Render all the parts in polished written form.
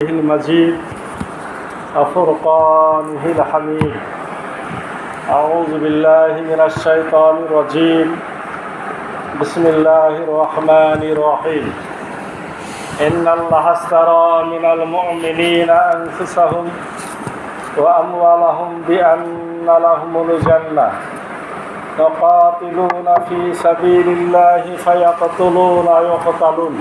المجيد وفرقانه الحميد. أعوذ بالله من الشيطان الرجيم. بسم الله الرحمن الرحيم. إن الله اشترى من المؤمنين أنفسهم وأموالهم بأن لهم الجنة يقاتلون في سبيل الله فيقتلون ويقتلون.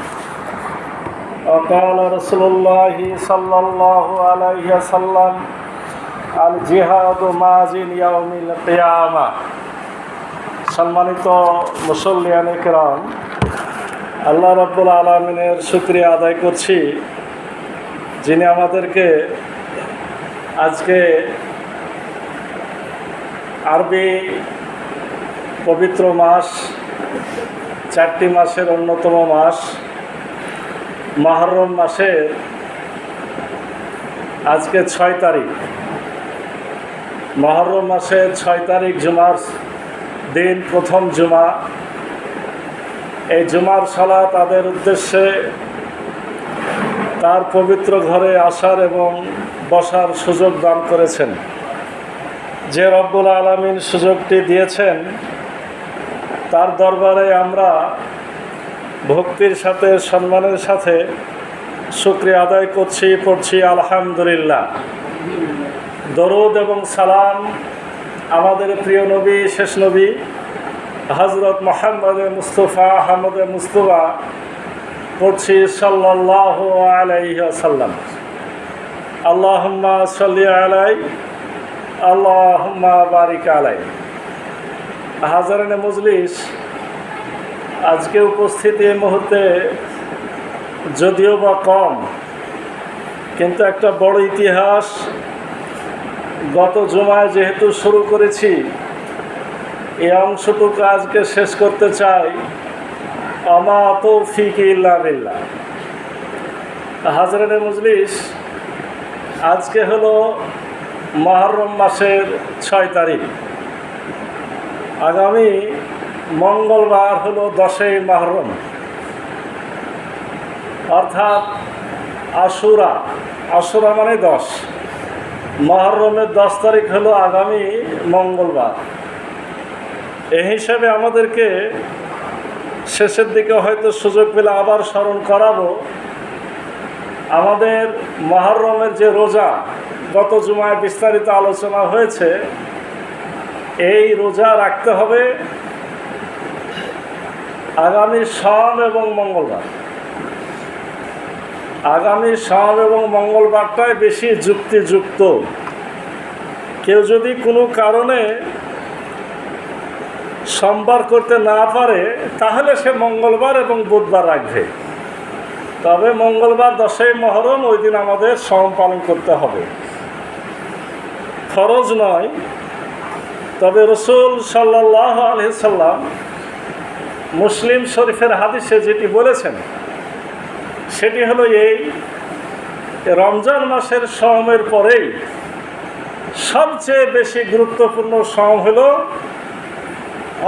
وقال رسول الله صلى الله عليه وسلم الجهاد মাজিন ইয়াউমিল কিয়ামা। সম্মানিত মুসল্লিয়ানে কিরাম, আল্লাহ রাব্বুল আলামিনের শুকরিয়া আদায় করছি, যিনি আমাদেরকে আজকে আরবি পবিত্র মাস, 4টি মাসের অন্যতম মাস মুহররম মাসের আজকে 6 তারিখ, মুহররম মাসের 6 তারিখ জুমার দিন, প্রথম জুমা। এই জুমার সালাত তাদের উদ্দেশ্যে তার পবিত্র ঘরে আসার এবং বসার সুযোগ দান করেছেন। যে রব্বুল আলামিন সুযোগটি দিয়েছেন, তার দরবারে আমরা ভক্তির সাথে, সম্মানের সাথে শুকরিয়া আদায় করছি, পড়ছি আলহামদুলিল্লাহ। দরুদ এবং সালাম আমাদের প্রিয় নবী, শেষ নবী হযরত মুহাম্মদ মুস্তাফা আহমদ মুস্তফা পড়ছি সাল্লাল্লাহু আলাইহি ওয়াসাল্লাম। আল্লাহুম্মা সাল্লি আলাইহি আল্লাহুম্মা বারিক আলাইহি। হাজারানে মজলিস, আজকে উপস্থিতি এই মুহূর্তে যদিও বা কম, কিন্তু একটা বড় ইতিহাস গত জুমায় যেহেতু শুরু করেছি, এই অংশটুকু আজকে শেষ করতে চাই। আমা তৌফিক ইল্লা বিল্লাহ। হাজরানে মজলিস, আজকে হলো মুহররম মাসের 6 তারিখ। আগামী মঙ্গলবার হলো 10ই মুহররম, অর্থাৎ আশুরা। আশুরা মানে 10। মুহররমের 10 তারিখ হলো আগামী মঙ্গলবার। এই হিসাবে আমাদেরকে শেষের দিকে হয়তো সুযোগ পেলে আবার স্মরণ করাবো আমাদের মুহররমের যে রোজা, গত জুমায় বিস্তারিত আলোচনা হয়েছে। এই রোজা রাখতে হবে আগামী সোম এবং মঙ্গলবার। আগামী সোম এবং মঙ্গলবারটাই বেশি যুক্তিযুক্ত। কেউ যদি কোনো কারণে সোমবার করতে না পারে, তাহলে সে মঙ্গলবার এবং বুধবার রাখবে। তবে মঙ্গলবার 10ই মুহররম, ওই দিন আমাদের সোম পালন করতে হবে। ফরজ নয়, তবে রাসূল সাল্লাল্লাহু আলাইহি সাল্লাম মুসলিম শরীফের হাদিসে যেটি বলেছেন, সেটি হলো এই: রমজান মাসের সোমের পরেই সবচেয়ে বেশি গুরুত্বপূর্ণ সোম হলো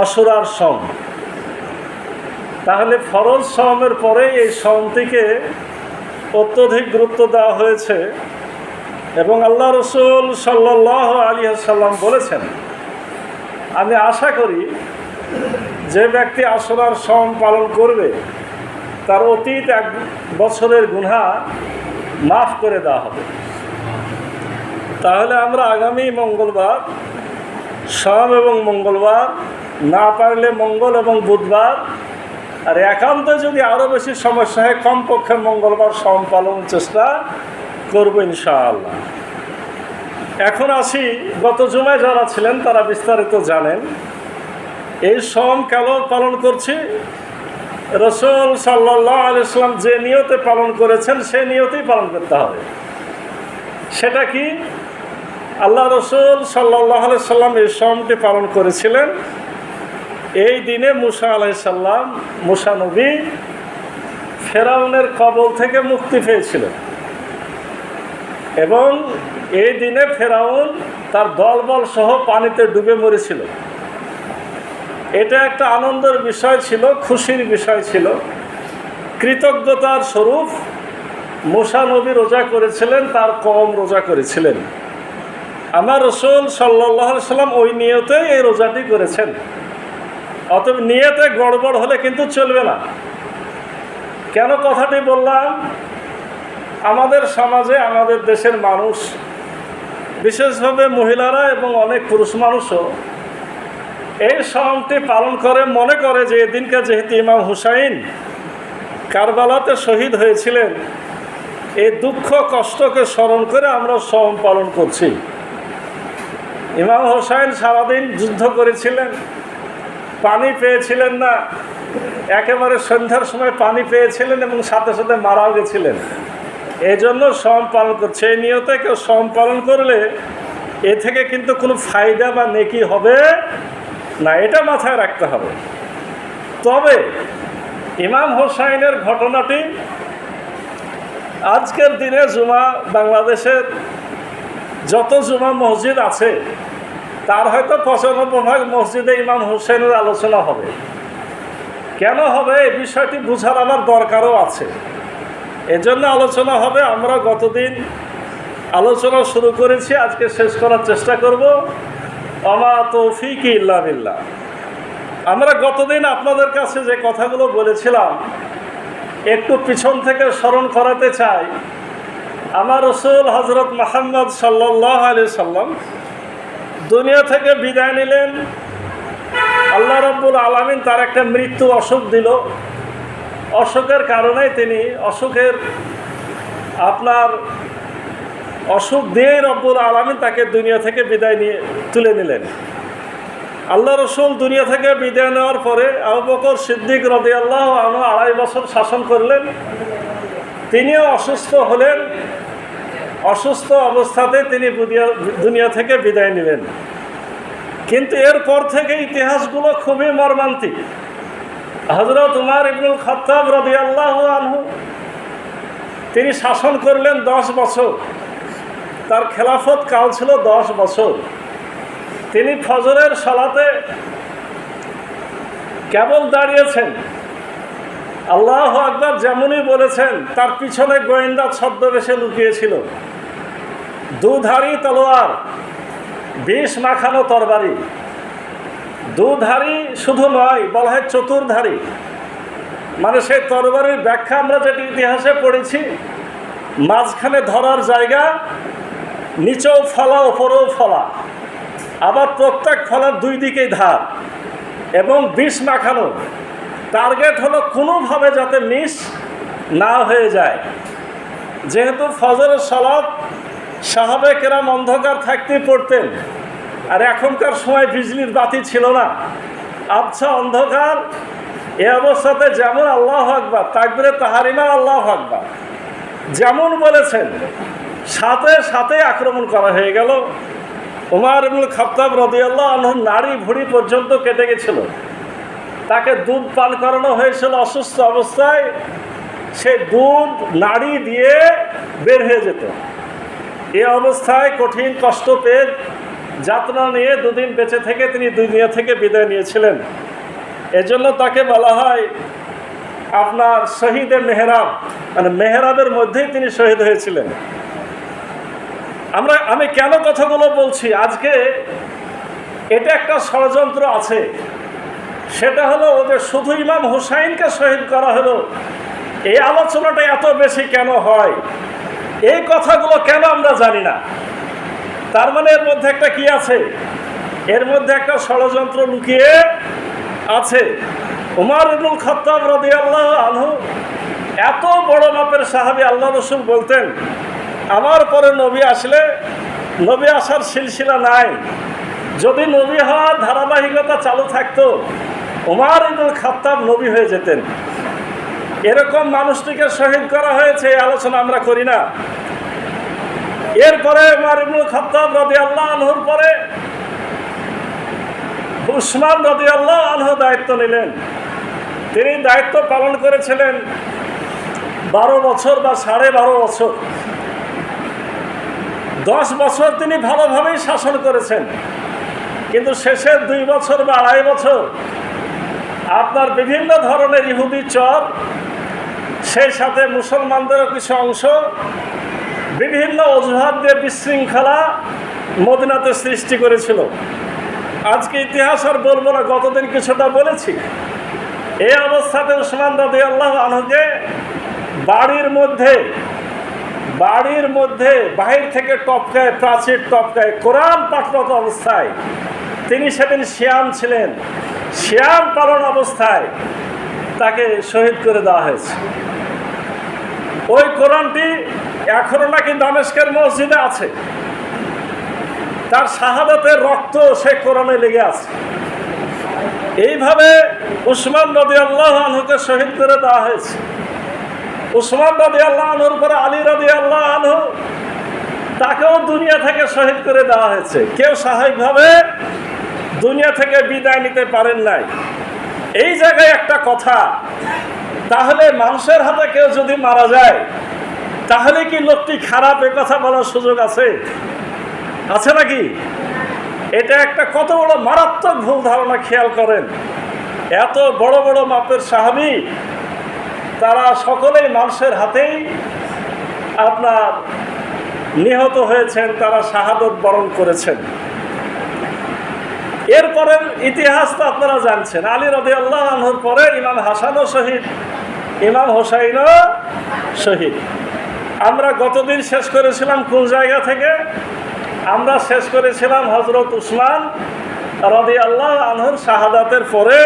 আশুরার সোম। তাহলে ফরজ সোমের পরে এই সোমটিকে অত্যধিক গুরুত্ব দেওয়া হয়েছে। এবং আল্লাহ রাসূল সাল্লাল্লাহু আলাইহি ওয়াসাল্লাম বলেছেন, আমি আশা করি যে ব্যক্তি আশুরার সোম পালন করবে, তার অতীত 1 বছরের গুনাহ মাফ করে দেওয়া হবে। তাহলে আমরা আগামী মঙ্গলবার, সোম এবং মঙ্গলবার, না পারলে মঙ্গল এবং বুধবার, আর একান্ত যদি আরও বেশি সমস্যা হয় কমপক্ষে মঙ্গলবার সোম পালনের চেষ্টা করব ইনশাআল্লাহ। এখন আসি, গত জুমায় যারা ছিলেন তারা বিস্তারিত জানেন এই সোম কেন পালন করছি। রাসূল সাল্লাল্লাহু আলাইহি ওয়াসাল্লাম যে নিয়তে পালন করেছেন, সেই নিয়তেই পালন করতে হবে। সেটা কি? আল্লাহ রাসূল সাল্লাল্লাহু আলাইহি ওয়াসাল্লাম এই সোমটি পালন করেছিলেন এই দিনে মুসা আলাইহিস সালাম, মুসা নবী ফেরাউনের কবল থেকে মুক্তি পেয়েছিলেন। এবং এই দিনে ফেরাউন তার দলবল সহ পানিতে ডুবে মরেছিল। এটা একটা আনন্দের বিষয় ছিল, খুশির বিষয় ছিল। কৃতজ্ঞতার স্বরূপ মুসা নবী রোজা করেছিলেন, তার কওম রোজা করেছিলেন। আমার রাসূল সাল্লাল্লাহু আলাইহি সাল্লাম ওই নিয়তেই এই রোজাটি করেছেন। অতএব নিয়তে গড়বড় হলে কিন্তু চলবে না। কেন কথাটি বললাম? আমাদের সমাজে, আমাদের দেশের মানুষ, বিশেষভাবে মহিলারা এবং অনেক পুরুষ মানুষও এই সওমটি পালন করে, মনে করে যে এদিনকে যেহেতু ইমাম হুসাইন কারবালাতে শহীদ হয়েছিলেন, এই দুঃখ কষ্টকে স্মরণ করে আমরা সওম পালন করছি। ইমাম হুসাইন সারাদিন যুদ্ধ করেছিলেন, পানি পেয়েছিলেন না, একেবারে সন্ধ্যার সময় পানি পেয়েছিলেন এবং সাথে সাথে মারাও গেছিলেন। এই জন্য সওম পালন করছে। এই নিয়তে কেউ সওম পালন করলে এ থেকে কিন্তু কোনো ফায়দা বা নেকি হবে না, এটা মাথায় রাখতে হবে। তবে ইমাম হুসাইনের ঘটনাটি আজকের দিনে জুমা, বাংলাদেশের যত জুমা মসজিদ আছে তার হয়তো 95% মসজিদে ইমাম হুসাইনের আলোচনা হবে। কেন হবে এই বিষয়টি বোঝার আমার দরকারও আছে, এজন্য আলোচনা হবে। আমরা গতদিন আলোচনা শুরু করেছি, আজকে শেষ করার চেষ্টা করব। আমা তৌফিক ইল্লা বিল্লাহ। আমরা গতদিন আপনাদের কাছে যে কথাগুলো বলেছিলাম একটু পিছন থেকে স্মরণ করাতে চাই। আমার রাসূল হযরত মুহাম্মদ সাল্লাল্লাহু আলাইহি সাল্লাম দুনিয়া থেকে বিদায় নিলেন। আল্লাহ রাব্বুল আলামিন তার একটা মৃত্যু অসুখ দিল। অসুখের কারণে তিনি অসুখ দিয়েই রব্বুল আলামিন তাকে দুনিয়া থেকে বিদায় নিয়ে তুলে নিলেন। আল্লাহ রাসূল দুনিয়া থেকে বিদায় নেওয়ার পরে আবু বকর সিদ্দিক রাদিয়াল্লাহু আনহু 2.5 বছর শাসন করলেন। তিনিও অসুস্থ হলেন। অসুস্থ অবস্থাতে তিনি দুনিয়া থেকে বিদায় নিলেন। কিন্তু এরপর থেকে ইতিহাসগুলো খুবই মর্মান্তিক। হযরত উমর ইবনুল খাত্তাব রাদিয়াল্লাহু আনহু তিনি শাসন করলেন 10 বছর। তার খেলাফত কাল ছিল 10 বছর। তিনি ফজরের সালাতে কেবল দাঁড়িয়েছেন, আল্লাহু আকবার যেমনই বলেছেন, তার পিছনে গোয়েন্দা ছদ্মবেশে লুকিয়েছিল। দুধারী তলোয়ার, বিষ মাখানো তরবারি। দুধারী শুধু নয়, বলা হয় চতুর্ধারী। মানে সেই তরবারির ব্যাখ্যা আমরা যেটি ইতিহাসে পড়েছি, মাঝখানে ধরার জায়গা, নিচেও ফলা, ওপরেও ফলা, আবার প্রত্যেক ফলার 2 দিকেই ধার এবং বিষ মাখানো। টার্গেট হলো কোনোভাবে যাতে মিস না হয়ে যায়। যেহেতু ফজরের সালাত সাহাবে কেরাম অন্ধকার থাকতেই পড়তেন, আর এখনকার সময় বিজলির বাতি ছিল না, আবছা অন্ধকার। এ অবস্থাতে যেমন আল্লাহু আকবার, তাকবীরে তাহরিমা আল্লাহু আকবার যেমন বলেছেন, সাথে সাথে আক্রমণ করা হয়ে গেল। উমর ইবনুল খাত্তাব রাদিয়াল্লাহু আনহু নাড়ি ভুঁড়ি পর্যন্ত কেটে গেছিল। তাকে দুধ পান করানো হয়েছিল অসুস্থ অবস্থায়। সেই দুধ নাড়ি দিয়ে বের হয়ে যেত। এই অবস্থায় কঠিন কষ্ট পেয়ে যাতনা নিয়ে 2 দিন বেঁচে থেকে তিনি দুনিয়া থেকে বিদায় নিয়েছিলেন। এজন্য তাকে বলা হয় আপনার শহীদে মেহরাব, মানে মেহরাবের মধ্যেই তিনি শহীদ হয়েছিলেন। আমি কেন কথাগুলো বলছি? আজকে এটা একটা ষড়যন্ত্র আছে। সেটা হলো যে শুধু ইমাম হুসাইনকে শহীদ করা হলো, এই আলোচনাটা এত বেশি কেন হয়, এই কথাগুলো কেন আমরা জানি না। তার মানে এর মধ্যে একটা কি আছে? এর মধ্যে একটা ষড়যন্ত্র লুকিয়ে আছে। উমর ইবনুল খাত্তাব রাদিয়াল্লাহু আনহু এত বড় মাপের সাহাবী, আল্লাহ রাসূল বলতেন আমার পরে নবী আসলে, নবী আসার সিলসিলা নাই, যদি নবী হওয়ার ধারাবাহিকতা চালু থাকতো উমর ইবনুল খাত্তাব নবী হয়ে যেতেন। এরকম মানুষটিকে শহীদ করা হয়েছে, এই আলোচনা আমরা করি না। এরপরে উমর ইবনুল খাত্তাব রাদিয়াল্লাহু আনহুর পরে উসমান রাদিয়াল্লাহু আনহু দায়িত্ব নিলেন। তিনি দায়িত্ব পালন করেছিলেন 12 বছর বা 12.5 বছর। 10 বছর তিনি ভালোভাবেই শাসন করেছেন, কিন্তু শেষের 2 বছর বা 2.5 বছর আপনার বিভিন্ন ধরনের ইহুদি চর সেই সাথে মুসলমানদেরও কিছু অংশ বিভিন্ন অজুহাত দিয়ে বিশৃঙ্খলা মদিনাতে সৃষ্টি করেছিল। আজকে ইতিহাস আর বলবো না, গতদিন কিছুটা বলেছি। এই অবস্থাতে উসমান রাদিয়াল্লাহু আনহুকে বাড়ির মধ্যে বাহির থেকে টপকায়, প্রাচীর টপকায় কোরআন পাঠরত অবস্থায় তিনি সেদিন শিয়াম ছিলেন, শিয়াম পালন অবস্থায় তাকে শহীদ করে দেওয়া হয়েছে। ওই কোরআনটি এখনো নাকি দামেস্কের মসজিদে আছে, তার শাহাদাতের রক্ত সেই কোরআনে লেগে আছে। এইভাবে উসমান রাদিয়াল্লাহু আনহুকে শহীদ করে দেওয়া হয়েছে। উসমান রাদিয়াল্লাহু আনহুর পরে আলী রাদিয়াল্লাহু আনহু, তাকেও দুনিয়া থেকে শহীদ করে দেওয়া হয়েছে। কেউ স্বাভাবিকভাবে দুনিয়া থেকে বিদায় নিতে পারেন নাই। এই জায়গায় একটা কথা, তাহলে মানুষের হাতে কেউ যদি মারা যায় তাহলে কি লোকটি খারাপ, এ কথা বলার সুযোগ আছে? আছে নাকি? এটা একটা কত বড় মারাত্মক ভুল ধারণা। খেয়াল করেন, এত বড় বড় মাপের সাহাবী তারা সকলেই মানুষের হাতেই আপনার নিহত হয়েছেন, তারা শাহাদত বরণ করেছেন। এরপরের ইতিহাস তো আপনারা জানছেন। আলী রাদিয়াল্লাহু আনহুর পরে ইমাম হাসানও শহীদ, ইমাম হোসাইনও শহীদ। আমরা গতদিন শেষ করেছিলাম কোন জায়গা থেকে? আমরা শেষ করেছিলাম হযরত উসমান রাদিয়াল্লাহু আনহুর শাহাদাতের পরে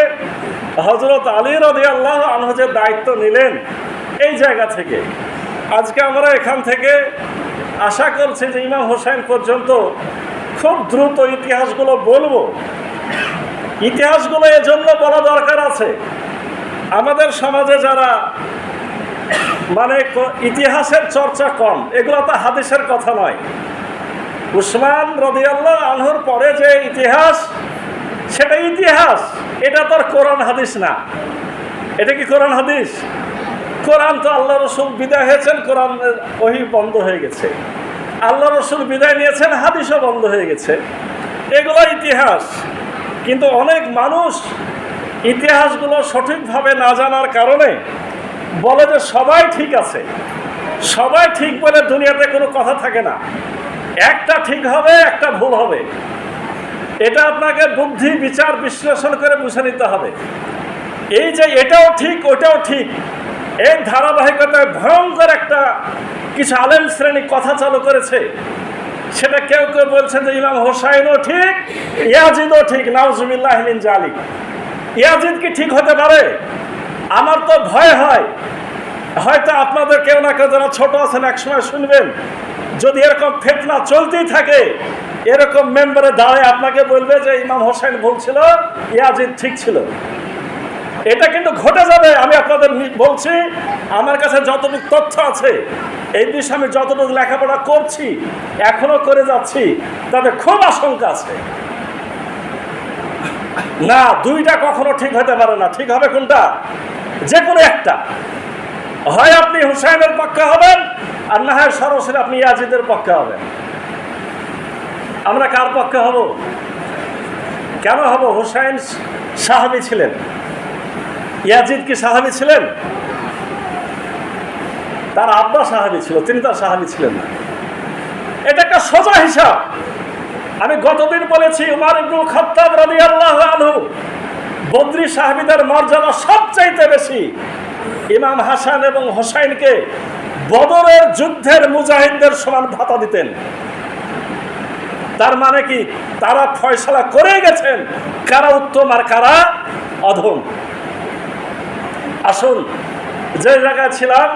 হযরত আলী রাদিয়াল্লাহু আনহু যে দায়িত্ব নিলেন, এই জায়গা থেকে আজকে আমরা এখান থেকে আশা করছি যে ইমাম হোসাইন পর্যন্ত খুব দ্রুত ইতিহাসগুলো বলবো। ইতিহাসগুলো এজন্য বলা দরকার আছে, আমাদের সমাজে যারা মানে ইতিহাসের চর্চা কম, এগুলো তো হাদিসের কথা নয়। উসমান রাদিয়াল্লাহু আনহুর পরে যে ইতিহাস, সেটা ইতিহাস, এটা তো আর কোরআন হাদিস না। এটা কি কোরআন হাদিস? কোরআন তো আল্লাহ রসুল বিদায় হয়েছেন, কোরআন ওহী বন্ধ হয়ে গেছে। আল্লাহ রসুল বিদায় নিয়েছেন, হাদিসও বন্ধ হয়ে গেছে। এগুলো ইতিহাস। কিন্তু অনেক মানুষ ইতিহাসগুলো সঠিকভাবে না জানার কারণে বলে যে সবাই ঠিক আছে। সবাই ঠিক বলে দুনিয়াতে কোনো কথা থাকে না। একটা ঠিক হবে, একটা ভুল হবে। এটা আপনাকে বুদ্ধি, বিচার, বিশ্লেষণ করে বুঝে নিতে হবে। এই যে এটাও ঠিক ওটাও ঠিক, এই ধারাবাহিকতায় ভয়ঙ্কর একটা কিছু আলেম শ্রেণী কথা চালু করেছে। সেটা কেউ কেউ বলছেন যে ইমাম হোসাইনও ঠিক, ইয়াজিদও ঠিক। নাউজুবিল্লাহ মিন জালিক। ইয়াজিদ কি ঠিক হতে পারে? আমার তো ভয় হয়, হয়তো আপনাদের কেউ না কেউ যারা ছোট আছেন একসময় শুনবেন, যদি এরকম ফিতনা চলতেই থাকে, এরকম মেম্বারে দাঁড়ায় আপনাকে বলবে যে ইমাম হোসেন ভুল ছিল, ইয়াজিদ ঠিক ছিল। এটা কিন্তু ঘটে যাবে। আমি আপনাদের বলছি, আমার কাছে যতটুকু তথ্য আছে, এই বিষয়ে আমি যতটুকু লেখাপড়া করছি, এখনো করে যাচ্ছি, তাতে খুব আশঙ্কা আছে। না, দুইটা কখনো ঠিক হতে পারে না। ঠিক হবে কোনটা? যে কোনো একটা। হয় আপনি হুসাইনের পক্ষে হবেন, আর না হয় সরাসরি আপনি ইয়াজিদের পক্ষে হবেন। আমরা কার পক্ষে হব? কেন হব? হুসাইন সাহাবী ছিলেন, ইয়াজিদ কি সাহাবী ছিলেন? তার আব্বা সাহাবী ছিল, তিনি তার সাহাবী ছিলেন না। এটা একটা সোজা হিসাব। আমি গতদিন বলেছি, উমর ইবনুল খাত্তাব রাদিয়াল্লাহু আনহু বদরি সাহাবীদের মর্যাদা সবচাইতে বেশি। ইমাম হাসান এবং হোসাইনকে বদরের যুদ্ধের মুজাহিদদের সমান ভাতা দিতেন। তার মানে কি? তারা ফয়সালা করে গেছেন কারা উত্তম আর কারা অধম। আসুন, যে জায়গায় ছিলাম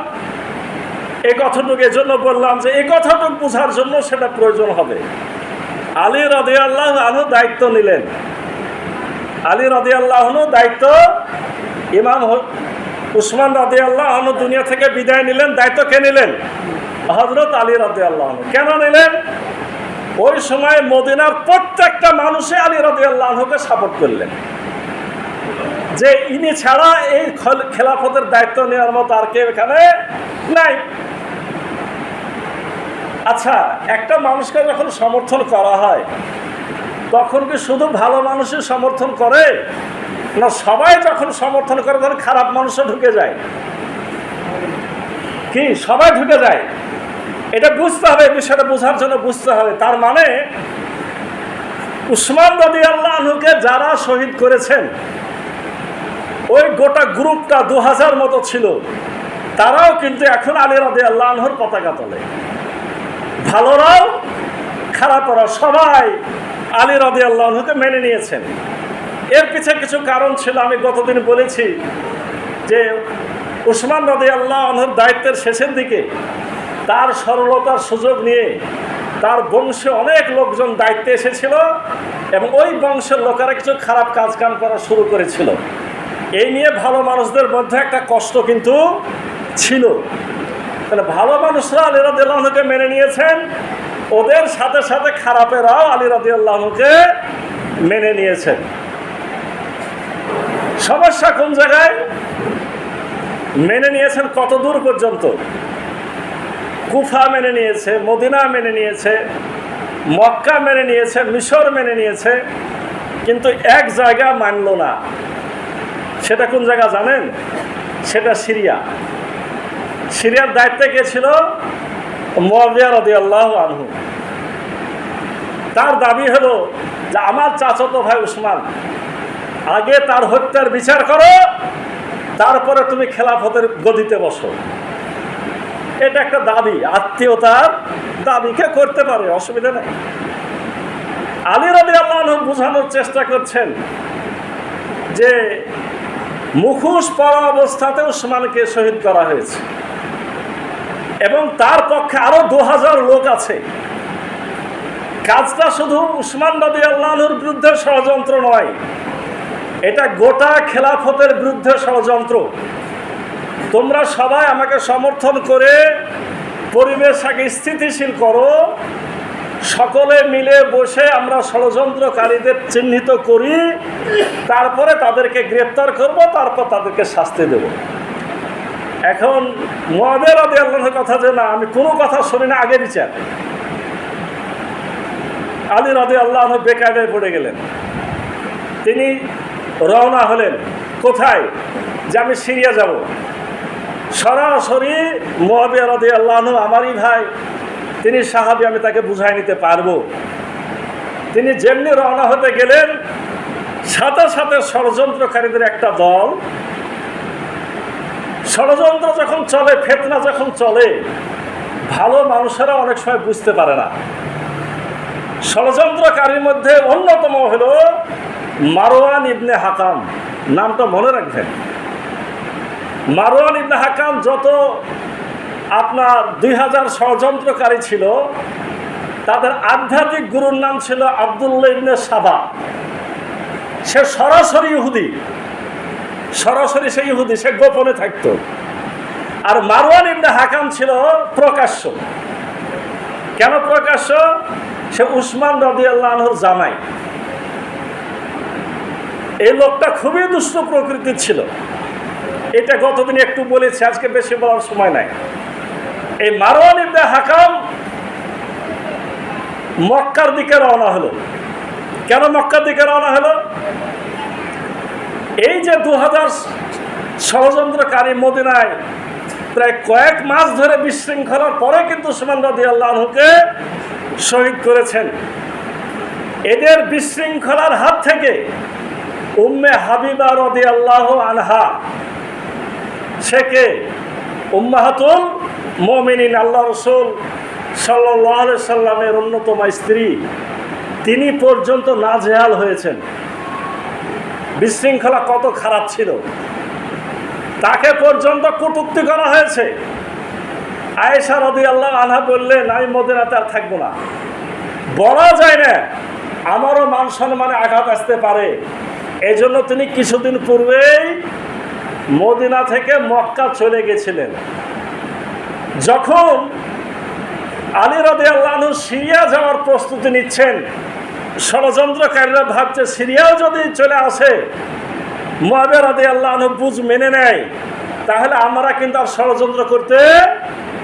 এই কথাটুকু এজন্য বললাম যে এই কথাটুকু বোঝার জন্য সেটা প্রয়োজন হবে। আলী রাদিয়াল্লাহু আনহু দায়িত্ব নিলেন। আলী রাদিয়াল্লাহু আনহু দায়িত্ব, ইমাম উসমান রাদিয়াল্লাহু আনহু দুনিয়া থেকে বিদায় নিলেন। দায়িত্ব কে নিলেন? হযরত আলী রাদিয়াল্লাহু আনহু। কেন নিলেন? ওই সময় মদিনার প্রত্যেকটা মানুষে আলী রাদিয়াল্লাহু আনহুকে সাপোর্ট করলেন, যে ইনি ছাড়া এই খেলাফতের দায়িত্ব নেওয়ার মতো আর কেউ এখানে নাই। আচ্ছা, একটা মানুষকে যখন সমর্থন করা হয়, তখন কি শুধু ভালো মানুষই সমর্থন করে? না, সবাই যখন সমর্থন করে তখন খারাপ মানুষও ঢুকে যায়। কি সবাই ঢুকে যায়। এটা বুঝতে হবে, বিষয়টা বোঝার জন্য বুঝতে হবে। তার মানে উসমান রাদিয়াল্লাহু আনহুকে যারা শহীদ করেছেন ওই গোটা গ্রুপটা 2000 মতো ছিল, তারাও কিন্তু এখন আলী রাদিয়াল্লাহু আনহুর পতাকা তোলে। ভালোরাও খারাপরাও সবাই আলী রাদিয়াল্লাহু আনহুকে মেনে নিয়েছেন। এর পিছে কিছু কারণ ছিল, আমি গতদিন বলেছি যে উসমান রাদিয়াল্লাহু আনহুর দায়িত্বের শেষের দিকে তার সরলতার সুযোগ নিয়ে তার বংশে অনেক লোকজন দায়িত্বে এসেছিল এবং ওই বংশের লোকেরা কিছু খারাপ কাজ কাম করা শুরু করেছিল। এই নিয়ে ভালো মানুষদের মধ্যে একটা কষ্ট কিন্তু ছিল। তাহলে ভালো মানুষরা আলী রাদিয়াল্লাহু আনহুকে মেনে নিয়েছেন, ওদের সাথে সাথে খারাপেরাও আলী রাদিয়াল্লাহু আনহুকে মেনে নিয়েছেন। সমস্যা কোন জায়গায়? মেনে নিয়েছেন কত দূর পর্যন্ত? কুফা মেনে নিয়েছে, মদিনা মেনে নিয়েছে, মক্কা মেনে নিয়েছে, মিশর মেনে নিয়েছে, কিন্তু এক জায়গা মানল না। সেটা কোন জায়গা জানেন? সেটা সিরিয়া। সিরিয়ার দায়িত্বে কে ছিল? মুআবিয়া রাদিয়াল্লাহু আনহু। তার দাবি হলো যে আমার চাচাতো ভাই উসমান, আগে তার হত্যার বিচার করো, তারপরে তুমি খেলাফতের গদিতে বসো। এটা একটা দাবি, আত্মীয়তার দাবিকে করতে পারে, অসুবিধা নেই। আলী রাদিয়াল্লাহু আনহু বোঝানোর চেষ্টা করছেন যে মুখোশ পরা অবস্থাতে উসমানকে শহীদ করা হয়েছে এবং তার পক্ষে আরো 2000 লোক আছে। কাজটা শুধু উসমান রাদিয়াল্লাহু আনহুর বিরুদ্ধে ষড়যন্ত্র নয়, এটা গোটা খেলাফতের বিরুদ্ধে ষড়যন্ত্র। তোমরা সবাই আমাকে সমর্থন করে পরিবেশটাকে স্থিতিশীল করো, সকলে মিলে বসে আমরা ষড়যন্ত্রকারীদের চিহ্নিত করি, তারপরে তাদেরকে গ্রেপ্তার করব, তারপর তাদেরকে শাস্তি দেব। এখন মুআবিয়া রাদিয়াল্লাহু আনহুর কথা যে না, আমি কোনো কথা শুনি না, আগে বিচার। আলী রাদিয়াল্লাহু আনহু বেকায়দায় পড়ে গেলেন। তিনি রওনা হলেন কোথায়? যে আমি সিরিয়া যাব। সরাসরি মুআবিয়া রাদিয়াল্লাহু আনহু আমারই ভাই, তিনি সাহাবী, আমি তাকে বুঝাই নিতে পারবো। তিনি যেমনি রওনা হতে গেলেন, সাথে সাথে ষড়যন্ত্রকারীদের একটা দল, ষড়যন্ত্র যখন চলে, ফিতনা যখন চলে, ভালো মানুষেরা অনেক সময় বুঝতে পারে না। ষড়যন্ত্রকারীর মধ্যে অন্যতম হলো মারওয়ান ইবনে হাকাম, নামটা মনে রাখবেন। মারওয়ান ইবনে হাকাম যত আপনার 2000 ষড়যন্ত্রকারী ছিল, তাদের আধ্যাত্মিক গুরুর নাম ছিল আব্দুল্লাহ ইবনে সাবা। সে সরাসরি ইহুদি, সরাসরি সে ইহুদি, সে গোপনে থাকত। আর মারওয়ান ইবনে হাকাম ছিল প্রকাশ্য। কেন প্রকাশ্য? সে উসমান রাদিয়াল্লাহু আনহুর জামাই। এই লোকটা খুবই দুষ্ট প্রকৃতির ছিল। এটা গতদিন একটু বলেছি, আজকে বেশি বলার সময় নাই। এই মারওয়ান ইবনে হাকাম মক্কার দিকে রওনা হলো। কেন মক্কার দিকে রওনা হলো? এই যে 2000 ষড়যন্ত্রকারী মদিনায় প্রায় কয়েক মাস ধরে বিশৃঙ্খলার পরে কিন্তু উসমান রাদিয়াল্লাহু আনহুকে শহীদ করেছেন। এদের বিশৃঙ্খলার হাত থেকে উম্মে হাবিবা রাদিয়াল্লাহু আনহা, সে কে? উম্মাহাতুল মুমিনিন, আল্লাহ রাসূল সাল্লাল্লাহু আলাইহি সাল্লামের অন্যতম স্ত্রী, তিনি পর্যন্ত নাজেহাল হয়েছেন। বিশৃঙ্খলা কত খারাপ ছিল, তাকে পর্যন্ত কটূক্তি করা হয়েছে। আয়েশা রাদিয়াল্লাহু আনহা বললেন, আমি মদিনাতে আর থাকবো না। বলা যায় না, আমারও মান সম্মানে আঘাত আসতে পারে। এই জন্য তিনি কিছুদিন পূর্বেই মদিনা থেকে মক্কা চলে গেছিলেন। যখন আলী রাদিয়াল্লাহু আনহু সিরিয়া যাওয়ার প্রস্তুতি নিচ্ছেন, ষড়যন্ত্রকারীরা ভাবছে সিরিয়াও যদি চলে আসে, মুআবিয়া রাদিয়াল্লাহু আনহু বুঝ মেনে নেয়, তাহলে আমরা কিন্তু আর ষড়যন্ত্র করতে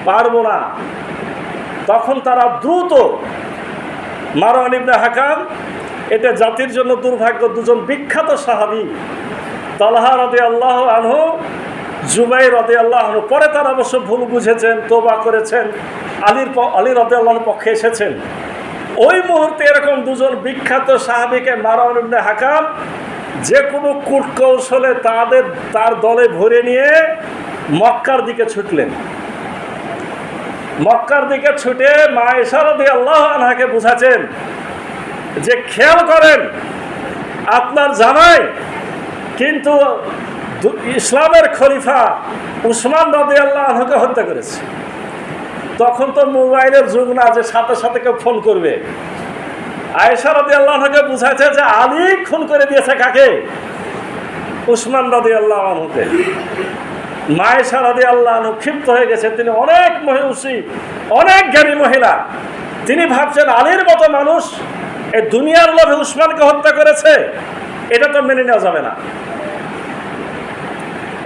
পারবো না। তখন তারা দ্রুত মারওয়ান ইবনে হাকাম, এটা জাতির জন্য দুর্ভাগ্য, দুজন বিখ্যাত সাহাবী তালহা রাদিয়াল্লাহু আনহু জুবাইর রাদিয়াল্লাহু আনহু, পরে তারা অবশ্য ভুল বুঝেছেন, তওবা করেছেন, আলী রাদিয়াল্লাহু আনহুর পক্ষে এসেছেন। ওই মুহূর্তে এরকম দুজন বিখ্যাত সাহাবীকে মারওয়ান ইবনে হাকাম যে কোনো কূটকৌশলে তার দলে ভরে নিয়ে মক্কার দিকে ছুটলেন। মক্কার দিকে ছুটে মা আয়েশা রাদিয়াল্লাহু আনহাকে বুঝাচ্ছেন যে খেয়াল করেন, আপনার জামাই কিন্তু ইসলামের খলিফা উসমান রাদিয়াল্লাহু আনহুকে হত্যা করেছে। তখন তো মোবাইলের যুগ না যে সাথে সাথে কেউ ফোন করবে। আয়েশা রাদিয়াল্লাহু আনহাকে বুঝাচ্ছে যে আলী খুন করে দিয়েছে কাকে? উসমান রাদিয়াল্লাহু আনহুকে। মা আয়েশা রাদিয়াল্লাহু আনহু ক্ষিপ্ত হয়ে গেছে। তিনি অনেক মহিষী, অনেক জ্ঞানী মহিলা। তিনি ভাবছেন আলীর মতো মানুষ এই দুনিয়ার লোভে উসমানকে হত্যা করেছে, এটা তো মেনে নেওয়া যাবে না,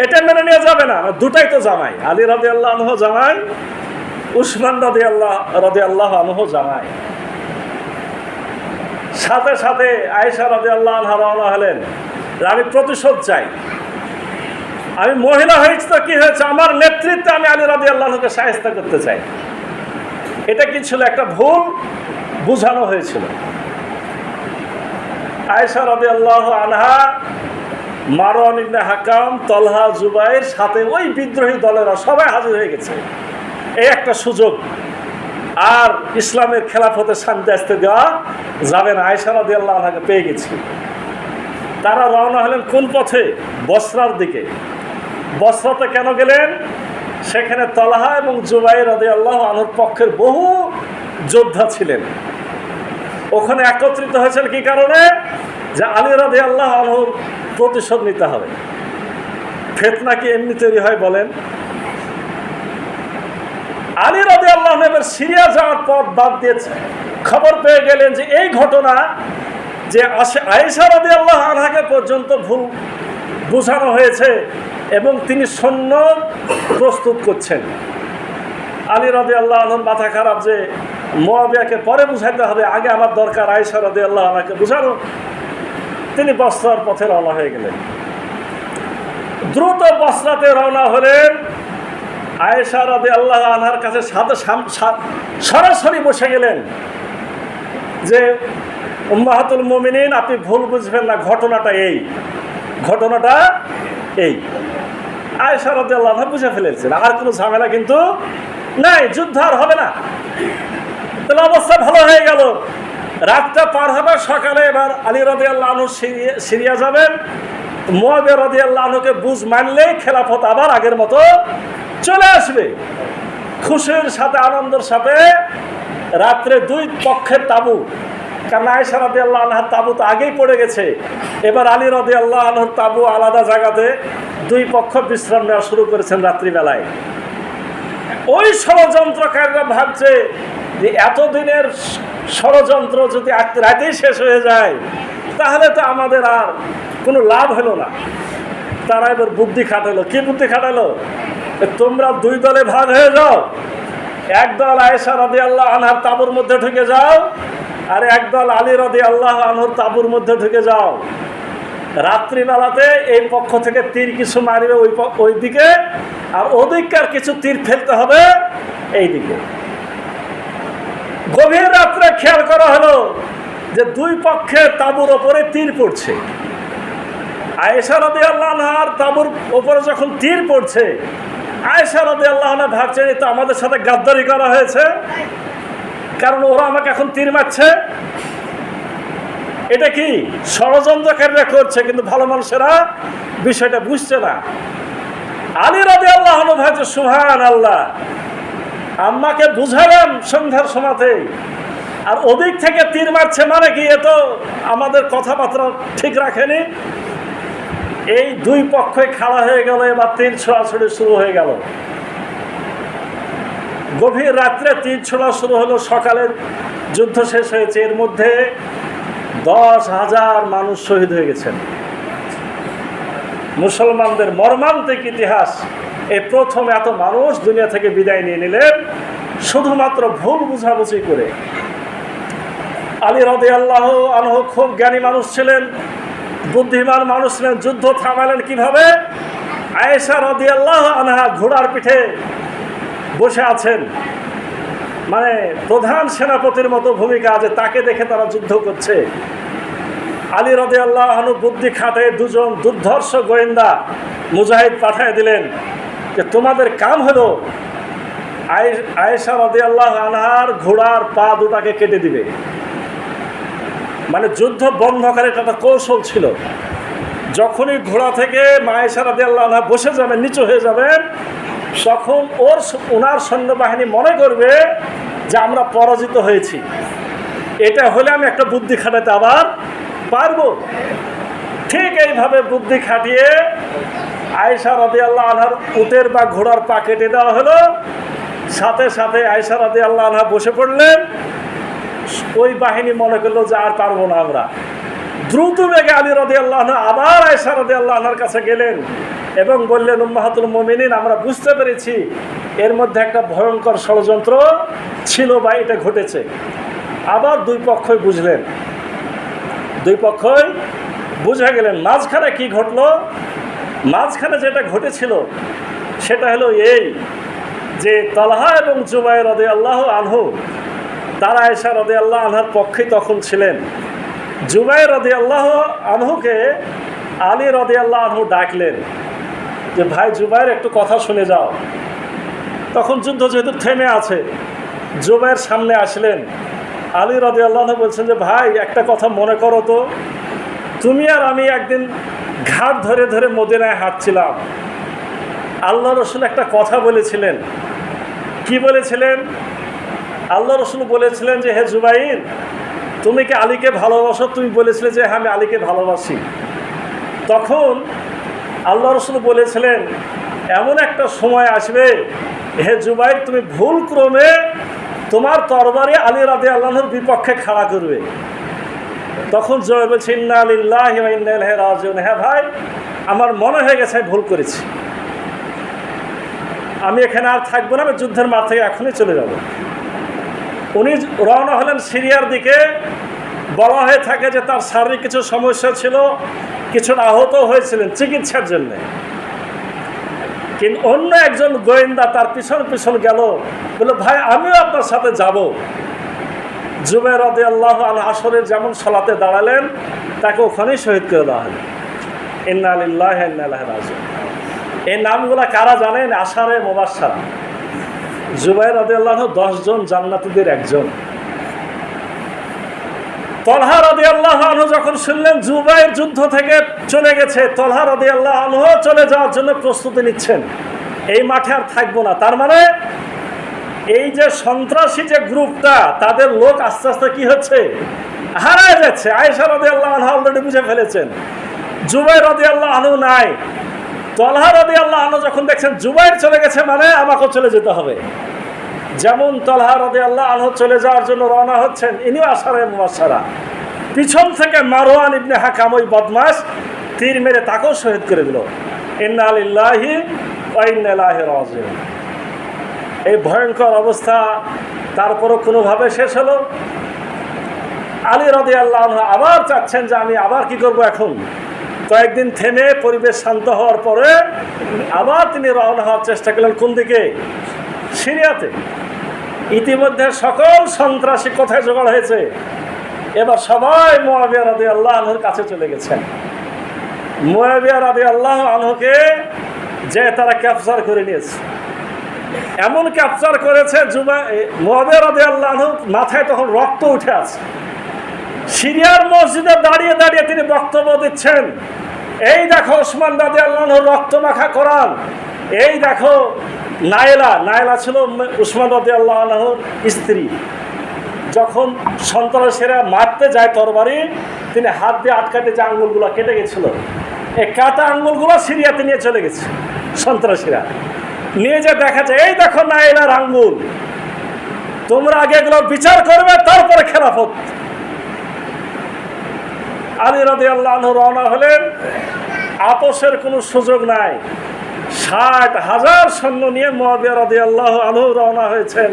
এটা মেনে নেওয়া যাবে না। দুটাই তো জামাই, আলী রাদিয়াল্লাহু আনহু জামাই, উসমান রাদিয়াল্লাহু আনহু জামাই। সাথে সাথে আয়েশা রাদিয়াল্লাহু আনহা রওনা হলেন, আমি প্রতিশোধ চাই, আমি মহিলা হয়েছি তো কি হয়েছে, আমার নেতৃত্বে আমি আলী রাদিয়াল্লাহু আনহুকে শায়েস্তা করতে চাই। এটা কি ছিল? একটা ভুল বুঝানো হয়েছিল। আয়েশা রাদিয়াল্লাহু আনহা, মারওয়ান ইবনে হাকাম, তলহা, জুবাইর, সাথে ওই বিদ্রোহী দলেরা সবাই হাজির হয়ে গেছে। এই একটা সুযোগ, আর ইসলামের খেলাফতে শান্তি আসতে দেওয়া যাবে না। আয়েশা রাদিয়াল্লাহু আনহাকে পেয়ে গেছি। তারা রওনা হলেন কোন পথে? বসরার দিকে। বসরাতে কেন গেলেন? সেখানে তলহা এবং জুবাইর রাদিয়াল্লাহু আনহুর পক্ষের বহু যোদ্ধা ছিলেন। ওখানে একত্রিত হয়েছেন কি কারণে? যে আলী রাদিয়াল্লাহু আনহুর প্রতিশোধ নিতে হবে। ফিতনা কি এমনি তৈরি হয় বলেন? আলী রাদিয়াল্লাহু আনহু এবার সিরিয়া যাওয়ার পথ বাদ দিয়েছে। খবর পেয়ে গেলেন যে এই ঘটনা, যে আয়েশা রাদিয়াল্লাহু আনহাকে পর্যন্ত ভুল বোঝানো হয়েছে এবং তিনি সৈন্য প্রস্তুত করছেন। আলী রাদিয়াল্লাহু আনহুর মাথা খারাপ যে মুআবিয়াকে পরে বুঝাইতে হবে, আগে আমার দরকার আয়েশা রাদিয়াল্লাহু আনহাকে বুঝানো। তিনি বসরার পথে রওনা হয়ে গেলেন। দ্রুত বসরাতে রওনা হলেন। আয়েশা রাদিয়াল্লাহু আনহার কাছে সরাসরি বসে গেলেন যে উম্মাহাতুল মুমিনিন, আপনি ভুল বুঝবেন না, ঘটনাটা এই, ঘটনাটা এই। আয়েশা রাদিয়াল্লাহু আনহা বুঝে ফেলেছেন, আর কোনো ঝামেলা কিন্তু নাই, যুদ্ধ আর হবে না। তাহলে অবস্থা ভালো হয়ে গেল। রাতটা পার হবে, সকালে এবার আলী রাদিয়াল্লাহু আনহু সিরিয়া যাবেন। মুআবিয়া রাদিয়াল্লাহু আনহুকে বুঝ মানলে খেলাফত আবার আগের মতো চলে আসবে। খুশির সাথে, আনন্দের সাথে রাত্রে দুই পক্ষের তাবু, কারণ আয়েশা রাদিয়াল্লাহু আনহার তাবু তো আগেই পড়ে গেছে, এবার আলী রাদিয়াল্লাহু আনহুর তাবু আলাদা জায়গাতে, দুই পক্ষ বিশ্রাম নেওয়া শুরু করেছেন রাত্রিবেলায়। ওই ষড়যন্ত্রকারীরা ভাবছে যে এতদিনের ষড়যন্ত্র যদি রাতেই শেষ হয়ে যায় তাহলে তো আমাদের আর কোনো লাভ হলো না। তারা এবার বুদ্ধি খাটালো। কি বুদ্ধি খাটালো? তোমরা দুই দলে ভাগ হয়ে যাও, একদল আয়েশা রাদিয়াল্লাহু আনহার তাঁবুর মধ্যে ঢুকে যাও, আর একদল আলী রাদিয়াল্লাহু আনহুর তাঁবুর মধ্যে ঢুকে যাও। রাত্রিবেলাতে এই পক্ষ থেকে তীর কিছু মারবে ওই দিকে, আর ওদিককার কিছু তীর ফেলতে হবে এই দিকে। গভীর রাত্রে খেয়াল করা হলো যে দুই পক্ষে তাঁবুর ওপরে তীর পড়ছে। আয়েশা রাদিয়াল্লাহু আনহার তাঁবুর ওপরে যখন তীর পড়ছে, আয়েশা রাদিয়াল্লাহু আনহা ভাবছেন এটা আমাদের সাথে গাদ্দারি করা হয়েছে, কারণ ওরা আমাকে এখন তীর মারছে। এটা কি ষড়যন্ত্রকারীরা করছে, কিন্তু ভালো মানুষেরা বিষয়টা বুঝছে না। আলী রাদিয়াল্লাহু আনহু ভাবছে সুবহানাল্লাহ, আম্মাকে বুঝালাম সন্ধ্যার সময়তে, আর ওদিক থেকে তীর মারছে, মানে কি এ তো আমাদের কথাবার্তা ঠিক রাখেনি। এই দুই পক্ষই খাড়া হয়ে গেল, এবার তীর ছোড়াছুড়ি শুরু হয়ে গেল। গভীর রাত্রে তীর ছোড়া শুরু হলো। সকালে যুদ্ধ শেষ হয়েছে, এর মধ্যে 10,000 মানুষ শহীদ হয়ে গেছেন। মুসলমানদের মর্মান্তিক ইতিহাস, এই প্রথম এত মানুষ দুনিয়া থেকে বিদায় নিয়ে নিলেন শুধুমাত্র ভুল বুঝাবুঝি করে। আলী রাদিয়াল্লাহু আনহু খুব জ্ঞানী মানুষ ছিলেন, বুদ্ধিমান মানুষ ছিলেন। যুদ্ধ থামালেন কিভাবে? আয়েশা রাদিয়াল্লাহু আনহা ঘোড়ার পিঠে বসে আছেন, মানে প্রধান সেনাপতির মতো ভূমিকা আছে, তাকে দেখে তারা যুদ্ধ করছে। আলী রাদিয়াল্লাহু আনহু বুদ্ধি খাটে দুজন দুর্ধর্ষ গোয়েন্দা মুজাহিদ পাঠিয়ে দিলেন যে তোমাদের কাম হলো আয়েশা রাদিয়াল্লাহু আনহার ঘোড়ার পা দুটাকে কেটে দিবে। মানে যুদ্ধ বন্ধ করে একটা কৌশল ছিল। যখনই ঘোড়া থেকে আয়েশা রাদিয়াল্লাহু আনহা বসে যাবেন, নিচু হয়ে যাবেন, তখন ওনার সৈন্যবাহিনী মনে করবে যে আমরা পরাজিত হয়েছি। এটা হলে আমি একটা বুদ্ধি খাটাতে আবার পারবো। ঠিক এইভাবে বুদ্ধি খাটিয়ে আয়েশা রাদিয়াল্লাহু আনহার উটের বা ঘোড়ার পা কেটে দেওয়া হলো। সাথে সাথে আয়েশা রাদিয়াল্লাহু আনহা বসে পড়লেন। ওই বাহিনী মনে করলো যে আর পারবো না আমরা। দ্রুত বেগে আলী রাদিয়াল্লাহু আনহু আবার আয়েশা রাদিয়াল্লাহু আনহার কাছে গেলেন এবং বললেন, উম্মাহাতুল মুমিনিন, আমরা বুঝতে পেরেছি এর মধ্যে একটা ভয়ঙ্কর ষড়যন্ত্র ছিল বা এটা ঘটেছে। আবার দুই পক্ষই বুঝলেন, দুই পক্ষই বুঝে গেলেন। মাঝখানে কি ঘটলো? মাঝখানে যেটা ঘটেছিল সেটা হলো এই যে তালহা এবং জুবাইর রাদিয়াল্লাহু আনহু তারা আয়েশা রাদিয়াল্লাহু আনহার পক্ষে তখন ছিলেন। জুবাইর রাদিয়াল্লাহু আনহুকে আলী রাদিয়াল্লাহু আনহু ডাকলেন যে ভাই জুবাইর, একটু কথা শুনে যাও। তখন যুদ্ধ যেহেতু থেমে আছে, জুবাইর সামনে আসলেন। আলী রাদিয়াল্লাহু আনহু বলছেন যে ভাই, একটা কথা মনে করো তো, তুমি আর আমি একদিন ঘাট ধরে ধরে মদিনায় হাঁটছিলাম। আল্লাহ রসুল একটা কথা বলেছিলেন। কি বলেছিলেন? আল্লাহ রসুল বলেছিলেন যে হে জুবাইর, তুমি কি আলীকে ভালোবাসো? তুমি বলেছিলে যে হ্যাঁ আমি আলীকে ভালোবাসি। তখন আল্লাহ রসুল বলেছিলেন এমন একটা সময় আসবে হে জুবাইর, তুমি ভুল ক্রমে তোমার তরবারি আলী রাদিয়াল্লাহু আনহুর বিপক্ষে খাড়া করবে। তখন জয় বলছে ইন্না লিল্লাহি ওয়া ইন্না ইলাইহি রাজিউন। হ্যাঁ ভাই, আমার মনে হয়ে গেছে আমি ভুল করেছি, আমি এখানে আর থাকবো না, আমি যুদ্ধের মাঠ থেকে এখনই চলে যাব। উনি রওনা হলেন সিরিয়ার দিকে। বলা হয়ে থাকে যে তার শারীরিক কিছু সমস্যা ছিল, কিছুটা আহত হয়েছিলেন চিকিৎসার জন্যে। কিন্তু অন্য একজন গোয়েন্দা তার পিছন পিছন গেল, বলল ভাই আমিও আপনার সাথে যাব। জুবাইর রাদিয়াল্লাহু আনহু আসরের যেমন সালাতে দাঁড়ালেন, তাকে ওখানেই শহীদ করে দেওয়া হলো। ইন্না লিল্লাহি ওয়া ইন্না ইলাইহি রাজিউন। এই নামগুলা কারা জানেন? আশারে মুবাশশারা। জুবাইর রাদিয়াল্লাহু আনহু 10 জন জান্নাতীদের একজন। তলহা রাদিয়াল্লাহু আনহু যখন শুনলেন জুবাইর যুদ্ধ থেকে চলে গেছে, তলহা রাদিয়াল্লাহু আনহু চলে যাওয়ার জন্য প্রস্তুতি নিচ্ছেন, এই মাঠে আর থাকবো না। তার মানে এই যে সন্ত্রাসী যে গ্রুপটা, তাদের লোক আস্তে আস্তে কি হচ্ছে? হারায় যাচ্ছে। আয়েশা রাদিয়াল্লাহু আনহা অলরেডি বুঝে ফেলেছেন জুবাইর রাদিয়াল্লাহু আনহু নাই। তলহা রাদিয়াল্লাহু আনহু যখন দেখছেন জুবাইর চলে গেছে, মানে আমাকেও চলে যেতে হবে। যেমন তলহা রাদিয়াল্লাহু আনহু চলে যাওয়ার জন্য রওনা হচ্ছেন, ইনিও আশারে মুবাশশারা। পিছন থেকে মারওয়ান ইবনে হাকাম, ওই বদমাশ, তীর মেরে তাকেও শহীদ করে দিল। ইন্না লিল্লাহি ওয়া ইন্না ইলাইহি রাজিউন। এই ভয়ঙ্কর অবস্থা তারপরও কোনোভাবে শেষ হলো। আলী রাদিয়াল্লাহু আনহু আবার চাচ্ছেন যে আমি আবার কি করব। এখন কয়েকদিন থেমে পরিবেশ শান্ত হওয়ার পরে আবার তিনি রওনা হওয়ার চেষ্টা করলেন। কোন দিকে? সিরিয়াতে। ইতিমধ্যে সকল সন্ত্রাসী কোথায় জোগাড় হয়েছে? এবার সবাই মুআবিয়া রাদিয়াল্লাহু আনহুর কাছে চলে গেছেন। মুআবিয়া রাদিয়াল্লাহু আনহুকে যে তারা ক্যাপচার করে নিয়েছে। এমন ক্যাপচার করেছে মুআবিয়া রাদিয়াল্লাহু আনহু মাথায় তখন রক্ত উঠে আছে। সিরিয়ার মসজিদে দাঁড়িয়ে দাঁড়িয়ে তিনি বক্তব্য দিচ্ছেন, এই দেখো ওসমান রাদিয়াল্লাহু আনহুর রক্ত মাখা কোরআন, এই দেখো নাইলা ছিল ওসমান রাদিয়াল্লাহু আনহুর স্ত্রী। যখন সন্ত্রাসীরা মারতে যায় তরবারি, তিনি হাত দিয়ে আটকাতে যে আঙ্গুলগুলো কেটে গেছিল, এই কাটা আঙ্গুলগুলো সিরিয়াতে নিয়ে চলে গেছে সন্ত্রাসীরা। নিয়ে যে দেখা যায় এই দেখো নাইলার আঙ্গুল, তোমরা আগে এগুলো বিচার করবে, তারপরে খেলাফত। আলী রাদিয়াল্লাহু আনহু রওনা হলেন। আপোষের কোনো সুযোগ নাই। 60,000 সৈন্য নিয়ে মুআবিয়া রাদিয়াল্লাহু আনহু রওনা হয়েছেন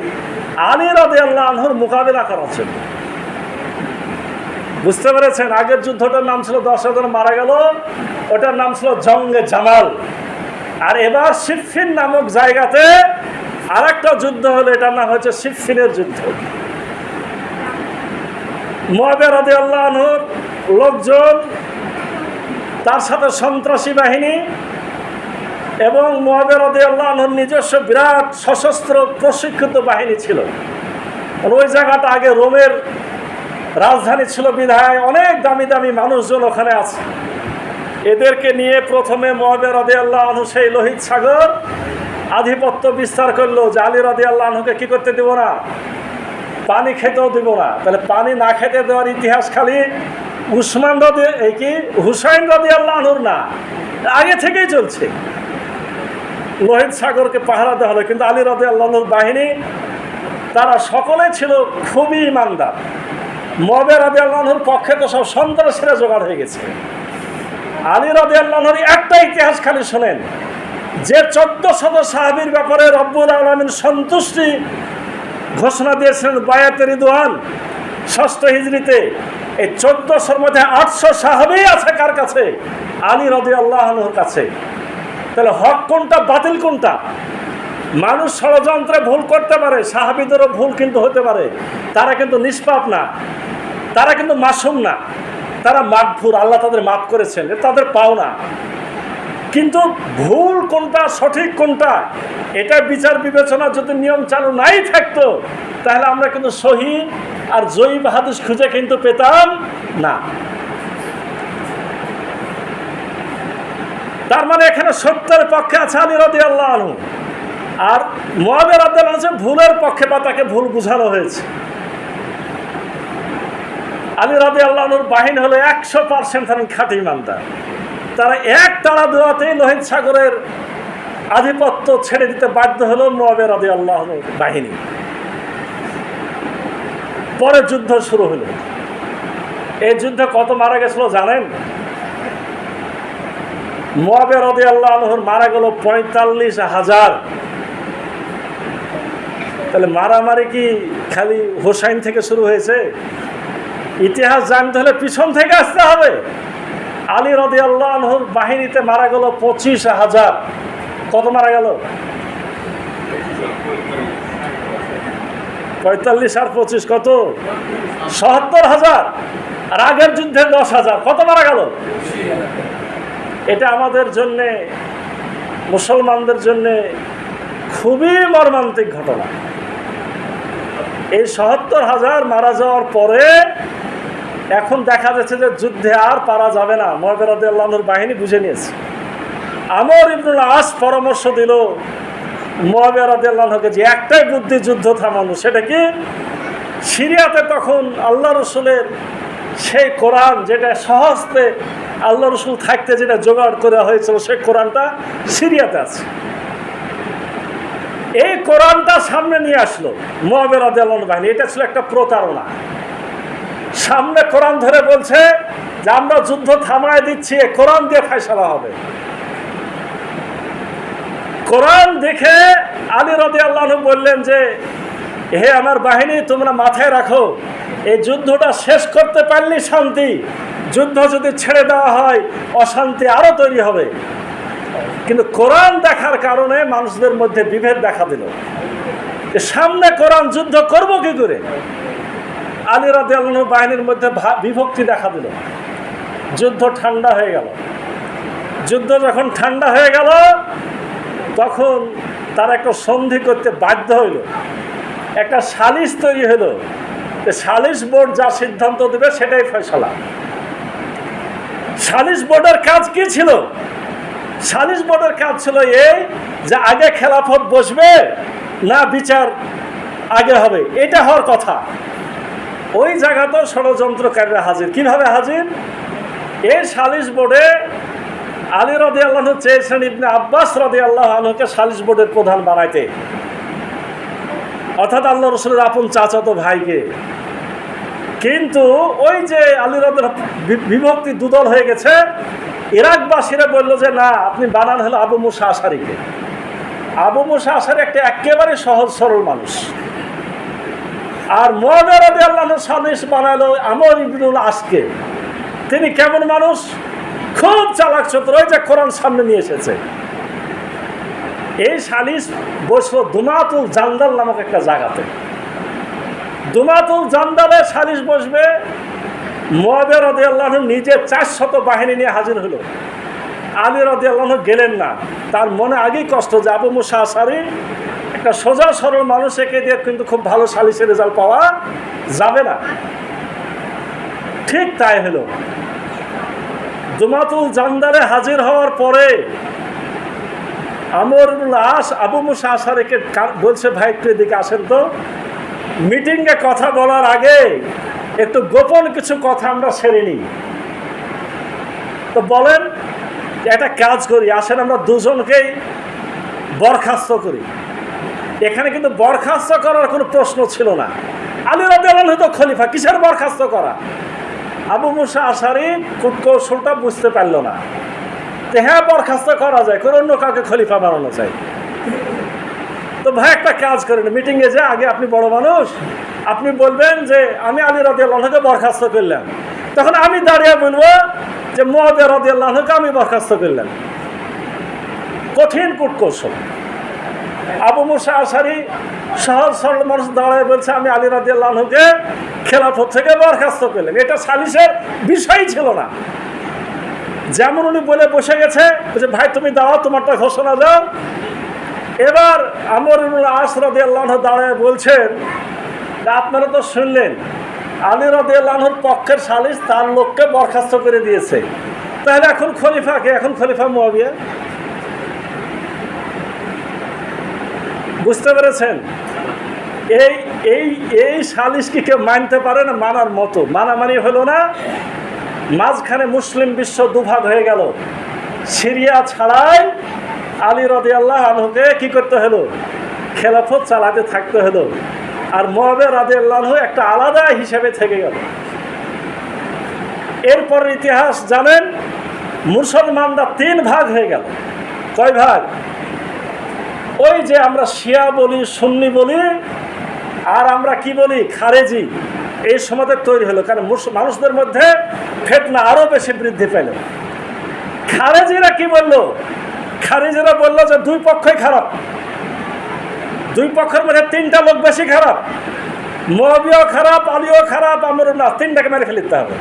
আলী রাদিয়াল্লাহু আনহুর মোকাবিলা করার জন্য। বুঝতে পেরেছেন? আগের যুদ্ধটার নাম ছিল 10,000 মারা গেল, ওটার নাম ছিল জঙ্গে জামাল। আর এবার সিফফিন নামক জায়গাতে আরেকটা যুদ্ধ হলো, এটার নাম হচ্ছে সিফফিনের যুদ্ধ। মুআবিয়া রাদিয়াল্লাহু আনহুর লোকজন, তার সাথে সন্ত্রাসী বাহিনী এবং মুআবিয়া রাদিয়াল্লাহু আনহুর নিজস্ব বিরাট সশস্ত্র প্রশিক্ষিত বাহিনী ছিল। ওই জায়গাটা আগে রোমের রাজধানী ছিল বিধায় অনেক দামি দামি মানুষজন ওখানে আছে। এদেরকে নিয়ে প্রথমে মুআবিয়া রাদিয়াল্লাহু আনহু সেই লোহিত সাগর আধিপত্য বিস্তার করলো যে আলী রাদিয়াল্লাহু আনহুকে কি করতে দেব না, পানি খেতেও দিব না। তাহলে পানি না খেতে দেওয়ার ইতিহাস খালি হুসাইন রাদিয়াল্লাহু আনহুর না, আগে থেকেই চলছে। লোহিত সাগরকে পাহারা দেওয়া হলো, কিন্তু আলী রাদিয়াল্লাহু আনহুর বাহিনী তারা সকলে ছিল খুবই ইমানদার। মুআবিয়া রাদিয়াল্লাহু আনহুর পক্ষে তো সব সন্ত্রাসীরা জোগাড় হয়ে গেছে। আলী রাদিয়াল্লাহু আনহুর একটা ইতিহাস খালি শোনেন, যে 1400 সাহাবীর ব্যাপারে রব্বুল আলামিন সন্তুষ্টি ঘোষণা দিয়েছিলেন বায়াতে রিদওয়ান 6ষ্ঠ হিজরিতে, এই 1400-র মধ্যে 800 সাহাবী আছে কার কাছে? আলী রাদিয়াল্লাহু আনহুর কাছে। তাহলে হক কোনটা, বাতিল কোনটা? মানুষ ষড়যন্ত্রে ভুল করতে পারে, সাহাবীদেরও ভুল কিন্তু হতে পারে, তারা কিন্তু নিষ্পাপ না, তারা কিন্তু মাসুম না, তারা মাগফুর, আল্লাহ তাদের মাফ করেছেন, তাদের পাওনা। কিন্তু ভুল কোনটা, সঠিক কোনটা, এটা বিচার বিবেচনা যদি নিয়ম চালু নাই থাকতো, তাহলে আমরা কিন্তু সহি আর জয়ীব হাদিস খুঁজে কিন্তু পেতাম না। তার মানে এখানে সত্যের পক্ষে আছে আলী রাদিয়াল্লাহু আনহু, আর মুআবিয়া রাদিয়াল্লাহু আনহু ভুলের পক্ষে, বা তাকে ভুল বোঝানো হয়েছে। আলী রাদিয়াল্লাহু আনহুর বাহিনী হলো 100% খাঁটি ইমানদার। তারা এক তাড়া দেওয়াতেই লোহিত সাগরের আধিপত্য ছেড়ে দিতে বাধ্য হলো মুআবিয়া রাদিয়াল্লাহু আনহুর বাহিনী। পরে যুদ্ধ শুরু হলো। এই যুদ্ধে কত মারা গেছিল জানেন? মুআবিয়া রাদিয়াল্লাহু আনহুর মারা গেল 45,000। তাহলে মারামারি কি খালি হুসাইন থেকে শুরু হয়েছে? ইতিহাস জানতে হলে পিছন থেকে আসতে হবে। আলী রাদিয়াল্লাহু আনহুর বাহিনীতে মারা গেল 25,000। কত মারা গেল? 45 আর 25 কত? 70,000। আর আগের যুদ্ধে 10,000। কত মারা গেল? এটা আমাদের জন্যে, মুসলমানদের জন্যে খুবই মর্মান্তিক ঘটনা। এই 70,000 মারা যাওয়ার পরে এখন দেখা যাচ্ছে যে যুদ্ধে আর পারা যাবে না। মুআবিয়া রাদিয়াল্লাহু আনহুর বাহিনী বুঝে নিয়েছে। আমর ইবনুল আস পরামর্শ দিল মুআবিয়া রাদিয়াল্লাহু আনহুকে যে একটাই বুদ্ধি যুদ্ধ থামানো, সেটা কি? সিরিয়াতে তখন আল্লাহ রসুলের সেই কোরআন, যেটা সহজতে আল্লাহ রসুল থাকতে যেটা জোগাড় করা হয়েছিল, সেই কোরআনটা সিরিয়াতে আছে। এই কোরআনটা সামনে নিয়ে আসলো মুআবিয়া রাদিয়াল্লাহু আনহুর বাহিনী। এটা ছিল একটা প্রতারণা। সামনে কোরআন ধরে বলছে যে আমরা যুদ্ধ থামায় দিচ্ছি, কোরআন দিয়ে ফয়সালা হবে। কোরআন দেখে আলী রাদিয়াল্লাহু আনহু বললেন যে হে আমার বাহিনী, তোমরা মাথায় রাখো, এই যুদ্ধটা শেষ করতে পারলে শান্তি, যুদ্ধ যদি ছেড়ে দেওয়া হয় অশান্তি আরো তৈরি হবে। কিন্তু কোরআন দেখার কারণে মানুষদের মধ্যে বিভেদ দেখা দিল। সামনে কোরআন, যুদ্ধ করব কি করে? আলী রাদিয়াল্লাহু আনহু বাহিনীর মধ্যে বিভক্তি দেখা দিল। যুদ্ধ ঠান্ডা হয়ে গেল। যুদ্ধ যখন ঠান্ডা হয়ে গেল, তখন তারা একটা সন্ধি করতে বাধ্য হইল, একটা সালিশ তৈরি হলো। সালিশ বোর্ড যা সিদ্ধান্ত দেবে সেটাই ফয়সালা। সালিশ বোর্ডের কাজ কি ছিল? সালিশ বোর্ডের কাজ ছিল এই যে আগে খেলাফত বসবে না বিচার আগে হবে, এটা হওয়ার কথা। ওই জায়গাতেও ষড়যন্ত্রকারীরা হাজির। কিভাবে হাজির? এই সালিশ বোর্ডে আলী রাদিয়াল্লাহু আনহু চেয়েছেন ইবনে আব্বাস রাদিয়াল্লাহু আনহুকে সালিশ বোর্ডের প্রধান বানাইতে, অর্থাৎ আল্লাহ রসুলের আপন চাচাতো ভাইকে। কিন্তু ওই যে আলী রাদিয়াল্লাহু বিভক্তি দুদল হয়ে গেছে, ইরাকবাসীরা বলল যে না, আপনি বানান হলো আবু মুসা আশারীকে। আবু মুসা আশারী একটা একেবারে সহজ সরল মানুষ। আর মুআবিয়া রাদিয়াল্লাহু আনহু সালিশ বানালো আমর ইবনুল আসকে। তিনি কেমন মানুষ? খুব চালাক চতুর। ওই যে কোরআন সামনে নিয়ে এসেছে, এই সালিস বসলো দুমাতুল জান্দাল নামক একটা জায়গাতে। দুমাতুল জান্দালে সালিস বসবে। মুয়াবিয়া রাদিয়াল্লাহু আনহু নিজে 400 বাহিনী নিয়ে হাজির হলো। আলী রাদিয়াল্লাহু আনহু গেলেন না। তার মনে আগেই কষ্ট যে আবু মুসা আশআরী একটা সোজা সরল মানুষ, একে দিয়ে কিন্তু খুব ভালো সালিসের রেজাল্ট পাওয়া যাবে না। ঠিক তাই হলো। দুমাতুল জান্দালে হাজির হওয়ার পরে আমর ইবনুল আস আবু মুসা আশআরীকে বলছে, ভাই একটু এদিকে আসেন তো, মিটিংয়ে কথা বলার আগে একটু গোপন কিছু কথা আমরা সেরে নিই। তো বলেন, একটা কাজ করি, আসেন আমরা দুজনকেই বরখাস্ত করি। এখানে কিন্তু বরখাস্ত করার কোনো প্রশ্ন ছিল না। আলী রাদিয়াল্লাহু আনহু তো খলিফা, কিসের বরখাস্ত করা? আবু মুসা আশআরী কৌশলটা বুঝতে পারল না যে হ্যাঁ বরখাস্ত করা যায়, করে অন্য কাউকে খলিফা বানানো যায়। তো ভাই একটা কাজ করেন, মিটিংয়ে যে আগে আপনি বড় মানুষ, আপনি বলবেন যে আমি আলী রাদিয়াল্লাহু আনহুকে বরখাস্ত করলাম, তখন আমি দাঁড়িয়ে বলবো যে মুয়াবিয়া রাদিয়াল্লাহু আনহুকে আমি বরখাস্ত করলাম। কঠিন কূটকৌশল। আবু মুসা আশআরী সহজ সরল মানুষ দাঁড়ায় বলছে আমি আলী রাদিয়াল্লাহু আনহুকে খেলাফত থেকে বরখাস্ত করলাম। এটা সালিসের বিষয় ছিল না। যেমন উনি বলে বসে গেছে যে ভাই তুমি দাও, তোমারটা ঘোষণা দাও। এবার আমর ইবনুল আস রাদিয়াল্লাহু আনহু দাঁড়ায় বলছেন, আপনারা তো শুনলেন আলী রাদিয়াল্লাহু আনহুর পক্ষের সালিস তার লোককে বরখাস্ত করে দিয়েছে, তাহলে এখন খলিফাকে, এখন খলিফা মুয়াবিয়া। বুঝতে পেরেছেন? এই এই এই সালিস কি কেউ মানতে পারে না? মানার মতো মানামানি হলো না। মাঝখানে মুসলিম বিশ্ব দুভাগ হয়ে গেল। সিরিয়া ছাড়াই আলী রাদিয়াল্লাহু আনহুকে কি করতে হলো? খেলাফত চালাতে থাকতে হলো। আর মুয়াবিয়া রাদিয়াল্লাহু আনহু একটা আলাদা হিসেবে থেকে গেল। এরপর ইতিহাস জানেন, মুসলমানরা 3 ভাগ হয়ে গেল। কয় ভাগ? ওই যে আমরা শিয়া বলি, সুন্নি বলি, আর আমরা কি বলি, খারেজি। এই সমাজে তৈরি হলো, কারণ মানুষদের মধ্যে ফিতনা আরো বেশি বৃদ্ধি পেল। খারেজিরা কি বললো? খারেজিরা বললো যে 2 পক্ষই খারাপ, 2 পক্ষের মধ্যে 3টা লোক বেশি খারাপ, মুয়াবিয়াও খারাপ, আলীও খারাপ, আমরা না, 3টাকে মেরে ফেলে দিতে হবে।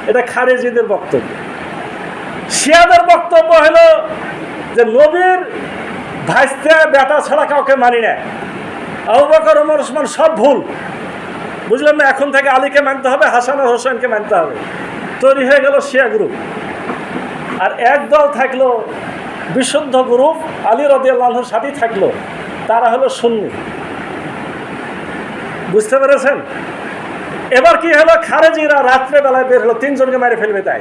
এটা খারেজিদের বক্তব্য। শিয়াদের বক্তব্য হলো যে নবীর ভাইস্তে বেটা ছাড়া কাউকে মানি না, আবু বকর, ওমর, ওসমান সব ভুল। বুঝলাম না, এখন থেকে আলীকে মানতে হবে, হাসান আর হোসেনকে মানতে হবে। তৈরি হয়ে গেল শিয়া গ্রুপ। আর একদল থাকলো বিশুদ্ধ গ্রুপ, আলী রাদিয়াল্লাহু আনহুর সাথেই থাকলো, তারা হলো সুন্নি। বুঝতে পেরেছেন? এবার কি হলো? খারেজিরা রাত্রেবেলায় বের হলো, 3 জনকে মেরে ফেলবে। তাই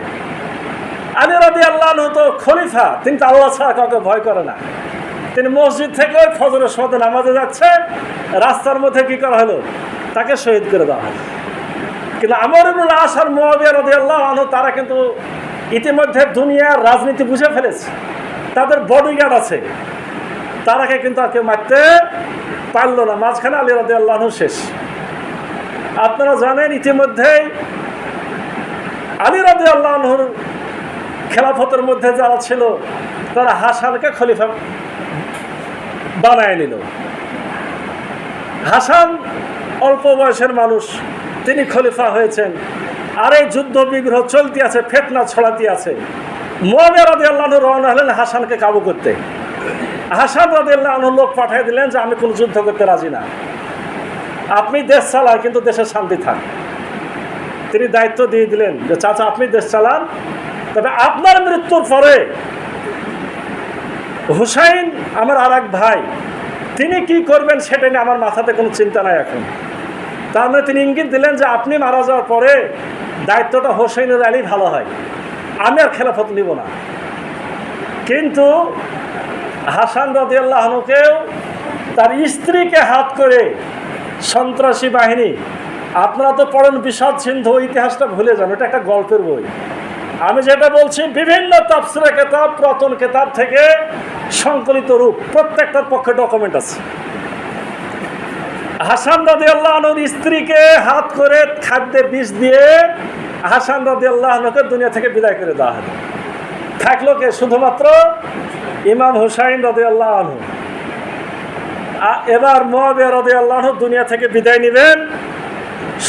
আলী রাদিয়াল্লাহু আনহু তো খলিফা, তিনি তো আল্লাহ ছাড়া কাউকে ভয় করে না। তিনি মসজিদ থেকে ফজরের সময় নামাজে যাচ্ছে, রাস্তার মধ্যে কি করা হলো? তাকে শহীদ করে দেওয়া হলো। কিন্তু আমর ইবনুল আস আর মুয়াবিয়া রাদিয়াল্লাহু আনহু তারা কিন্তু ইতিমধ্যে দুনিয়ার রাজনীতি বুঝে ফেলেছে, তাদের বডিগার্ড আছে, তারাকে কিন্তু আর কেউ মারতে পারলো না। মাঝখানে আলী রাদিয়াল্লাহু আনহু শেষ। আপনারা জানেন ইতিমধ্যেই আলী রাদিয়াল্লাহু আনহুর খেলাফতের মধ্যে যারা ছিল তারা হাসানকে খলিফা বানায় নিল। হাসান অল্প বয়সের মানুষ, তিনি খলিফা হয়েছেন। আর এই যুদ্ধ বিগ্রহ চলতে আছে, ফিতনা ছড়াতে আছে। মুয়াবিয়া রাদিয়াল্লাহু আনহু রওনা হলেন হাসানকে কাবু করতে। হাসান রাদিয়াল্লাহু আনহু লোক পাঠিয়ে দিলেন যে আমি কোনো যুদ্ধ করতে রাজি না, আপনি দেশ চালান কিন্তু দেশের শান্তি থাক। তিনি দায়িত্ব দিয়ে দিলেন যে চাচা আপনি দেশ চালান, তবে আপনার মৃত্যুর পরে হুসাইন আমার আর এক ভাই, তিনি কি করবেন সেটা নিয়ে আমার মাথাতে কোনো চিন্তা নাই এখন। তার মানে তিনি ইঙ্গিত দিলেন যে আপনি মারা যাওয়ার পরে দায়িত্বটা হোসেনের আলী ভালো হয়, আমি আর খেলাফত নিব না। কিন্তু হাসান রাদিয়াল্লাহু আনহুকেও তার স্ত্রীকে হাত করে সন্ত্রাসী বাহিনী, আপনারা তো পড়েন বিষাদ সিন্ধু, ইতিহাসটা ভুলে যান, এটা একটা গল্পের বই। আমি যেটা বলছি বিভিন্ন তাফসীরের কিতাব, পুরাতন কিতাব থেকে সংকলিত রূপ, প্রত্যেকটার পক্ষে ডকুমেন্ট আছে। হাসান রাদিয়াল্লাহু আনহুর স্ত্রীকে হাত করে খাদ্যে বিষ দিয়ে হাসান রাদিয়াল্লাহু আনহুকে দুনিয়া থেকে বিদায় করে দেওয়া হলো। থাকলো কে? শুধুমাত্র ইমাম হুসাইন রাদিয়াল্লাহু আনহু। এবার মুআবিয়া রাদিয়াল্লাহু আনহু দুনিয়া থেকে বিদায় নেবেন,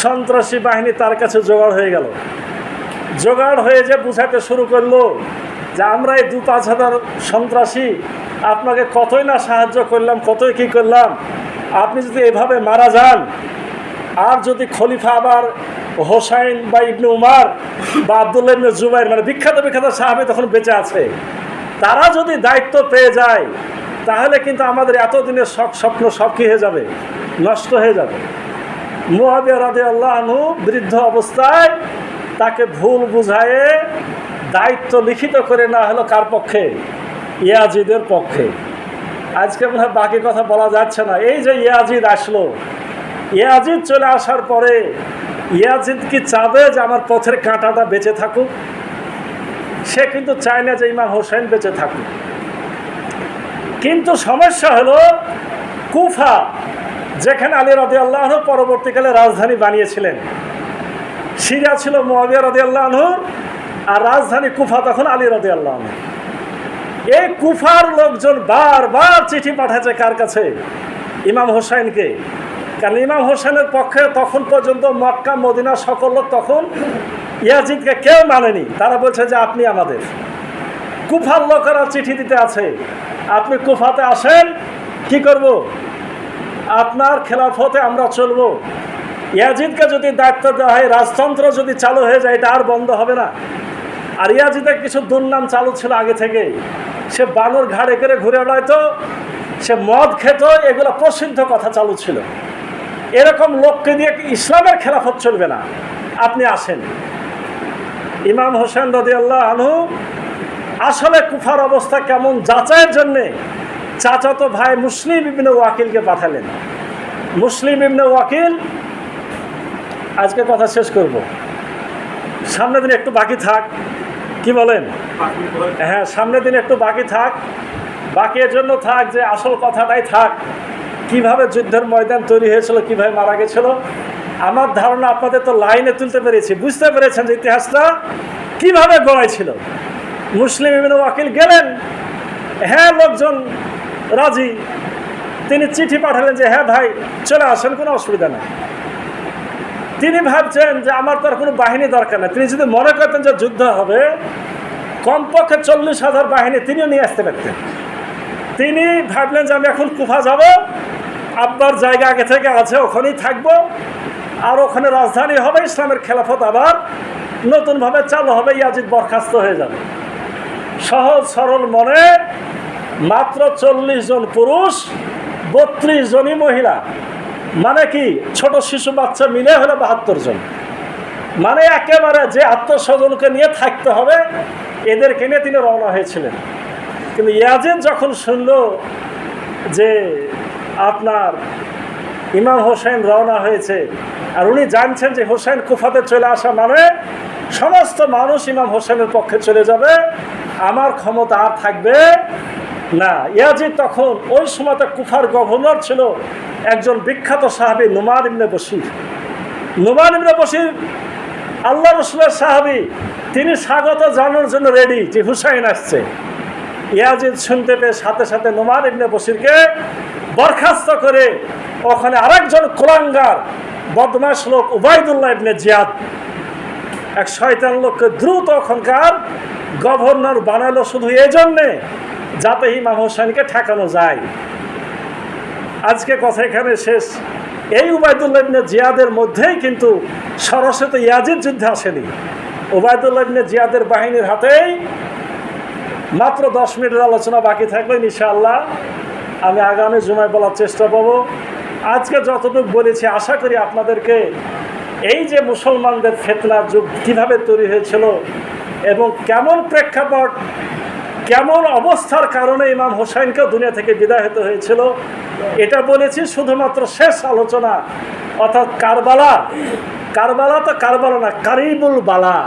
সন্ত্রাসী বাহিনী তার কাছে জোগাড় হয়ে গেল। জোগাড় হয়ে যে বুঝাতে শুরু করলো যে আমরা এই 2-5 হাজার সন্ত্রাসী আপনাকে কতই না সাহায্য করলাম, কতই কি করলাম, আপনি যদি এভাবে মারা যান, আর যদি খলিফা আবার হোসাইন বা ইবনে উমার বা আব্দুল্লাহ ইবনে জুবাইর, মানে বিখ্যাত বিখ্যাত সাহাবী তখন বেঁচে আছে, তারা যদি দায়িত্ব পেয়ে যায়, তাহলে কিন্তু আমাদের এতদিনের স্বপ্ন সব কি হয়ে যাবে, নষ্ট হয়ে যাবে। মুআবিয়া রাদিয়াল্লাহু আনহু বৃদ্ধ অবস্থায় তাকে ভুল বুঝায়ে দায়িত্ব লিখিত করে না হলো কার পক্ষে? ইয়াজিদের পক্ষে। আজকে মনে হয় বাকি কথা বলা যাচ্ছে না। এই যে ইয়াজিদ আসলো, ইয়াজিদ চলে আসার পরে ইয়াজিদ কি চাবে যে আমার পথের কাঁটাটা বেঁচে থাকুক? সে কিন্তু চায় না যে ইমাম হোসেন বেঁচে থাকুক। কিন্তু সমস্যা হলো কুফা, যেখানে আলী রাদিয়াল্লাহু আনহু পরবর্তীকালে রাজধানী বানিয়েছিলেন, সিরিয়া ছিল মুআবিয়া রাদিয়াল্লাহু আনহু, আর রাজধানী কুফা তখন আলী রাদিয়াল্লাহু আনহু। এই কুফার লোকজন বারবার চিঠি পাঠাচ্ছে কার কাছে? ইমাম হোসেনকে। কারণ ইমাম হোসেনের পক্ষে তখন পর্যন্ত মক্কা মদিনা সকল লোক তখন ইয়াজিদকে কেউ মানেনি। তারা বলছে যে আপনি আমাদের। কুফার লোকেরা চিঠি দিতে আছে, আপনি কুফাতে আসেন, কি করব? আপনার খেলাফতে আমরা চলবো। ইয়াজিদকে যদি দায়িত্ব দেওয়া হয়, রাজতন্ত্র যদি চালু হয়ে যায়, এটা আর বন্ধ হবে না। আর ইয়াজিদের কিছু দুর্নাম চালু ছিল আগে থেকে। সে বানর ঘাড়ে করে ঘুরে বেড়াইতো, সে মদ খেত, এগুলো প্রসিদ্ধ কথা চালু ছিল। এরকম লোককে দিয়ে ইসলামের খেলাফত চলবে না, আপনি আসেন। ইমাম হোসেন রাদিয়াল্লাহু আনহু আসলে কুফার অবস্থা কেমন যাচাইয়ের জন্যে চাচাতো ভাই মুসলিম ইবনে ওয়াকিলকে পাঠালেন। মুসলিম ইবনে ওয়াকিল, আজকে কথা শেষ করব, সামনের দিন একটু বাকি থাক, কি বলেন? হ্যাঁ, সামনের দিন একটু বাকি থাক। বাকি এর জন্য থাক যে আসল কথাটাই থাক, কিভাবে যুদ্ধের ময়দান তৈরি হয়েছিল, কিভাবে মারা গেছিল। আমার ধারণা আপনাদের তো লাইনে তুলতে পেরেছি, বুঝতে পেরেছেন যে ইতিহাসটা কিভাবে গড়াইছিল। মুসলিম ইবনে ওয়াকিল গেলেন, হ্যাঁ লোকজন রাজি। তিনি চিঠি পাঠালেন যে হ্যাঁ ভাই চলে আসেন, কোনো অসুবিধা নেই। তিনি ভাবছেন যে আমার তো আর কোনো বাহিনী দরকার নেই। তিনি যদি মনে করতেন যে যুদ্ধ হবে, কমপক্ষে 40,000 বাহিনী তিনিও নিয়ে আসতে পারতেন। তিনি ভাবলেন যে আমি এখন কুফা যাব, আব্বার জায়গা আগে থেকে আছে, ওখানেই থাকবো, আর ওখানে রাজধানী হবে, ইসলামের খেলাফত আবার নতুনভাবে চালু হবে, ইয়াজিদ বরখাস্ত হয়ে যাবে। সহজ সরল মনে মাত্র 40 জন পুরুষ, 32 জনই মহিলা, মানে কি ছোট শিশু বাচ্চা মিলে হলো 72 জন। মানে একেবারে যে আত্মস্বজনকে নিয়ে থাকতে হবে, এদেরকে নিয়ে তিনি রওনা হয়েছিলেন। কিন্তু ইয়াজিদ যখন শুনল যে আপনার ইমাম হোসেন রওনা হয়েছে, আর উনি জানছেন যে হোসেন কুফাতে চলে আসা মানে সমস্ত মানুষ ইমাম হোসেনের পক্ষে চলে যাবে, আমার ক্ষমতা আর থাকবে না। ইয়াজিদ তখন ওই সময়তে কুফার গভর্নর ছিল একজন বিখ্যাত সাহাবী নুমান ইবনে বশির। নুমান ইবনে বশির আল্লাহ রাসূলের সাহাবী, তিনি স্বাগত জানানোর জন্য রেডি যে হুসাইন আসছে। ইয়াজিদ শুনতে পেয়ে সাথে সাথে নুমান ইবনে বশিরকে বরখাস্ত করে ওখানে আরেকজন কুলাঙ্গার বদমাশ লোক উবাইদুল্লাহ ইবনে জিয়াদ, এক শয়তান লোককে দ্রুত ওখানকার গভর্নর বানালো, শুধু এই জন্যে যাতে ইমাম হোসেনকে ঠেকানো যায়। আজকে কথা এখানে শেষ। এই উবাইদুল্লাহ ইবনে জিয়াদের মধ্যেই কিন্তু সরাসরি ইয়াজিদ যুদ্ধে আসেনি। উবাইদুল্লাহ ইবনে জিয়াদের বাহিনীর হাতেই। মাত্র 10 মিনিটের আলোচনা বাকি থাকবে, ইনশাআল্লাহ আমি আগামী জুমায় বলার চেষ্টা করব। আজকে যতটুকু বলেছি আশা করি আপনাদেরকে এই যে মুসলমানদের ফিতনার যুগ কীভাবে তৈরি হয়েছিল এবং কেমন প্রেক্ষাপট, কেমন অবস্থার কারণে ইমাম হোসেনকেও দুনিয়া থেকে বিদায় হতে হয়েছিল, এটা বলেছি শুধুমাত্র শেষ আলোচনা। অর্থাৎ কারবালা, কারবালা তো কারবালা না, কারিবুল বালা।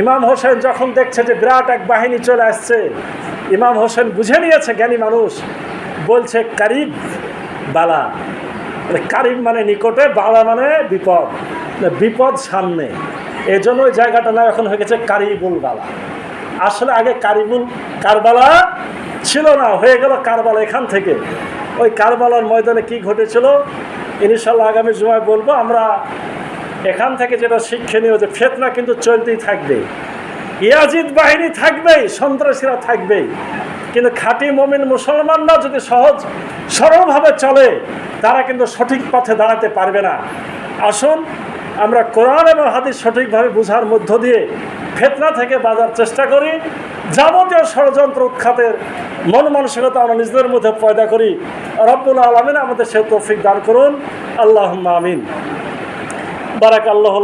ইমাম হোসেন যখন দেখছে যে বিরাট এক বাহিনী চলে আসছে, ইমাম হোসেন বুঝে নিয়েছে, জ্ঞানী মানুষ, বলছে কারিব বালা। কারিব মানে নিকটে, বালা মানে বিপদ, বিপদ সামনে। এই জন্য ওই জায়গাটা না এখন হয়ে গেছে কারিবুল বালা। আসলে আগে কারিবুল কারবালা ছিল না, হয়ে গেল কারবালা। এখান থেকে ওই কারবালার ময়দানে কি ঘটেছিল ইনশাআল্লাহ আগামী জুমায় বলবো। আমরা এখান থেকে যেটা শিক্ষণীয় যে ফিতনা কিন্তু চলতেই থাকবে, ইয়াজিদ বাহিনী থাকবেই, সন্ত্রাসীরা থাকবেই, কিন্তু খাঁটি মুমিন মুসলমানরা যদি সহজ সরলভাবে চলে তারা কিন্তু সঠিক পথে দাঁড়াতে পারবে না। আসুন আমরা কোরআন এবং হাদিস সঠিকভাবে বোঝার মধ্য দিয়ে ফিতনা থেকে বাঁচার চেষ্টা করি। যাবতীয় ষড়যন্ত্র উৎখাতের মন মানসিকতা আমরা নিজেদের মধ্যে পয়দা করি। রব্বুল আলামিন আমাদের সে তৌফিক দান করুন। আল্লাহুম্মা আমিন। বারাকাল্লাহু।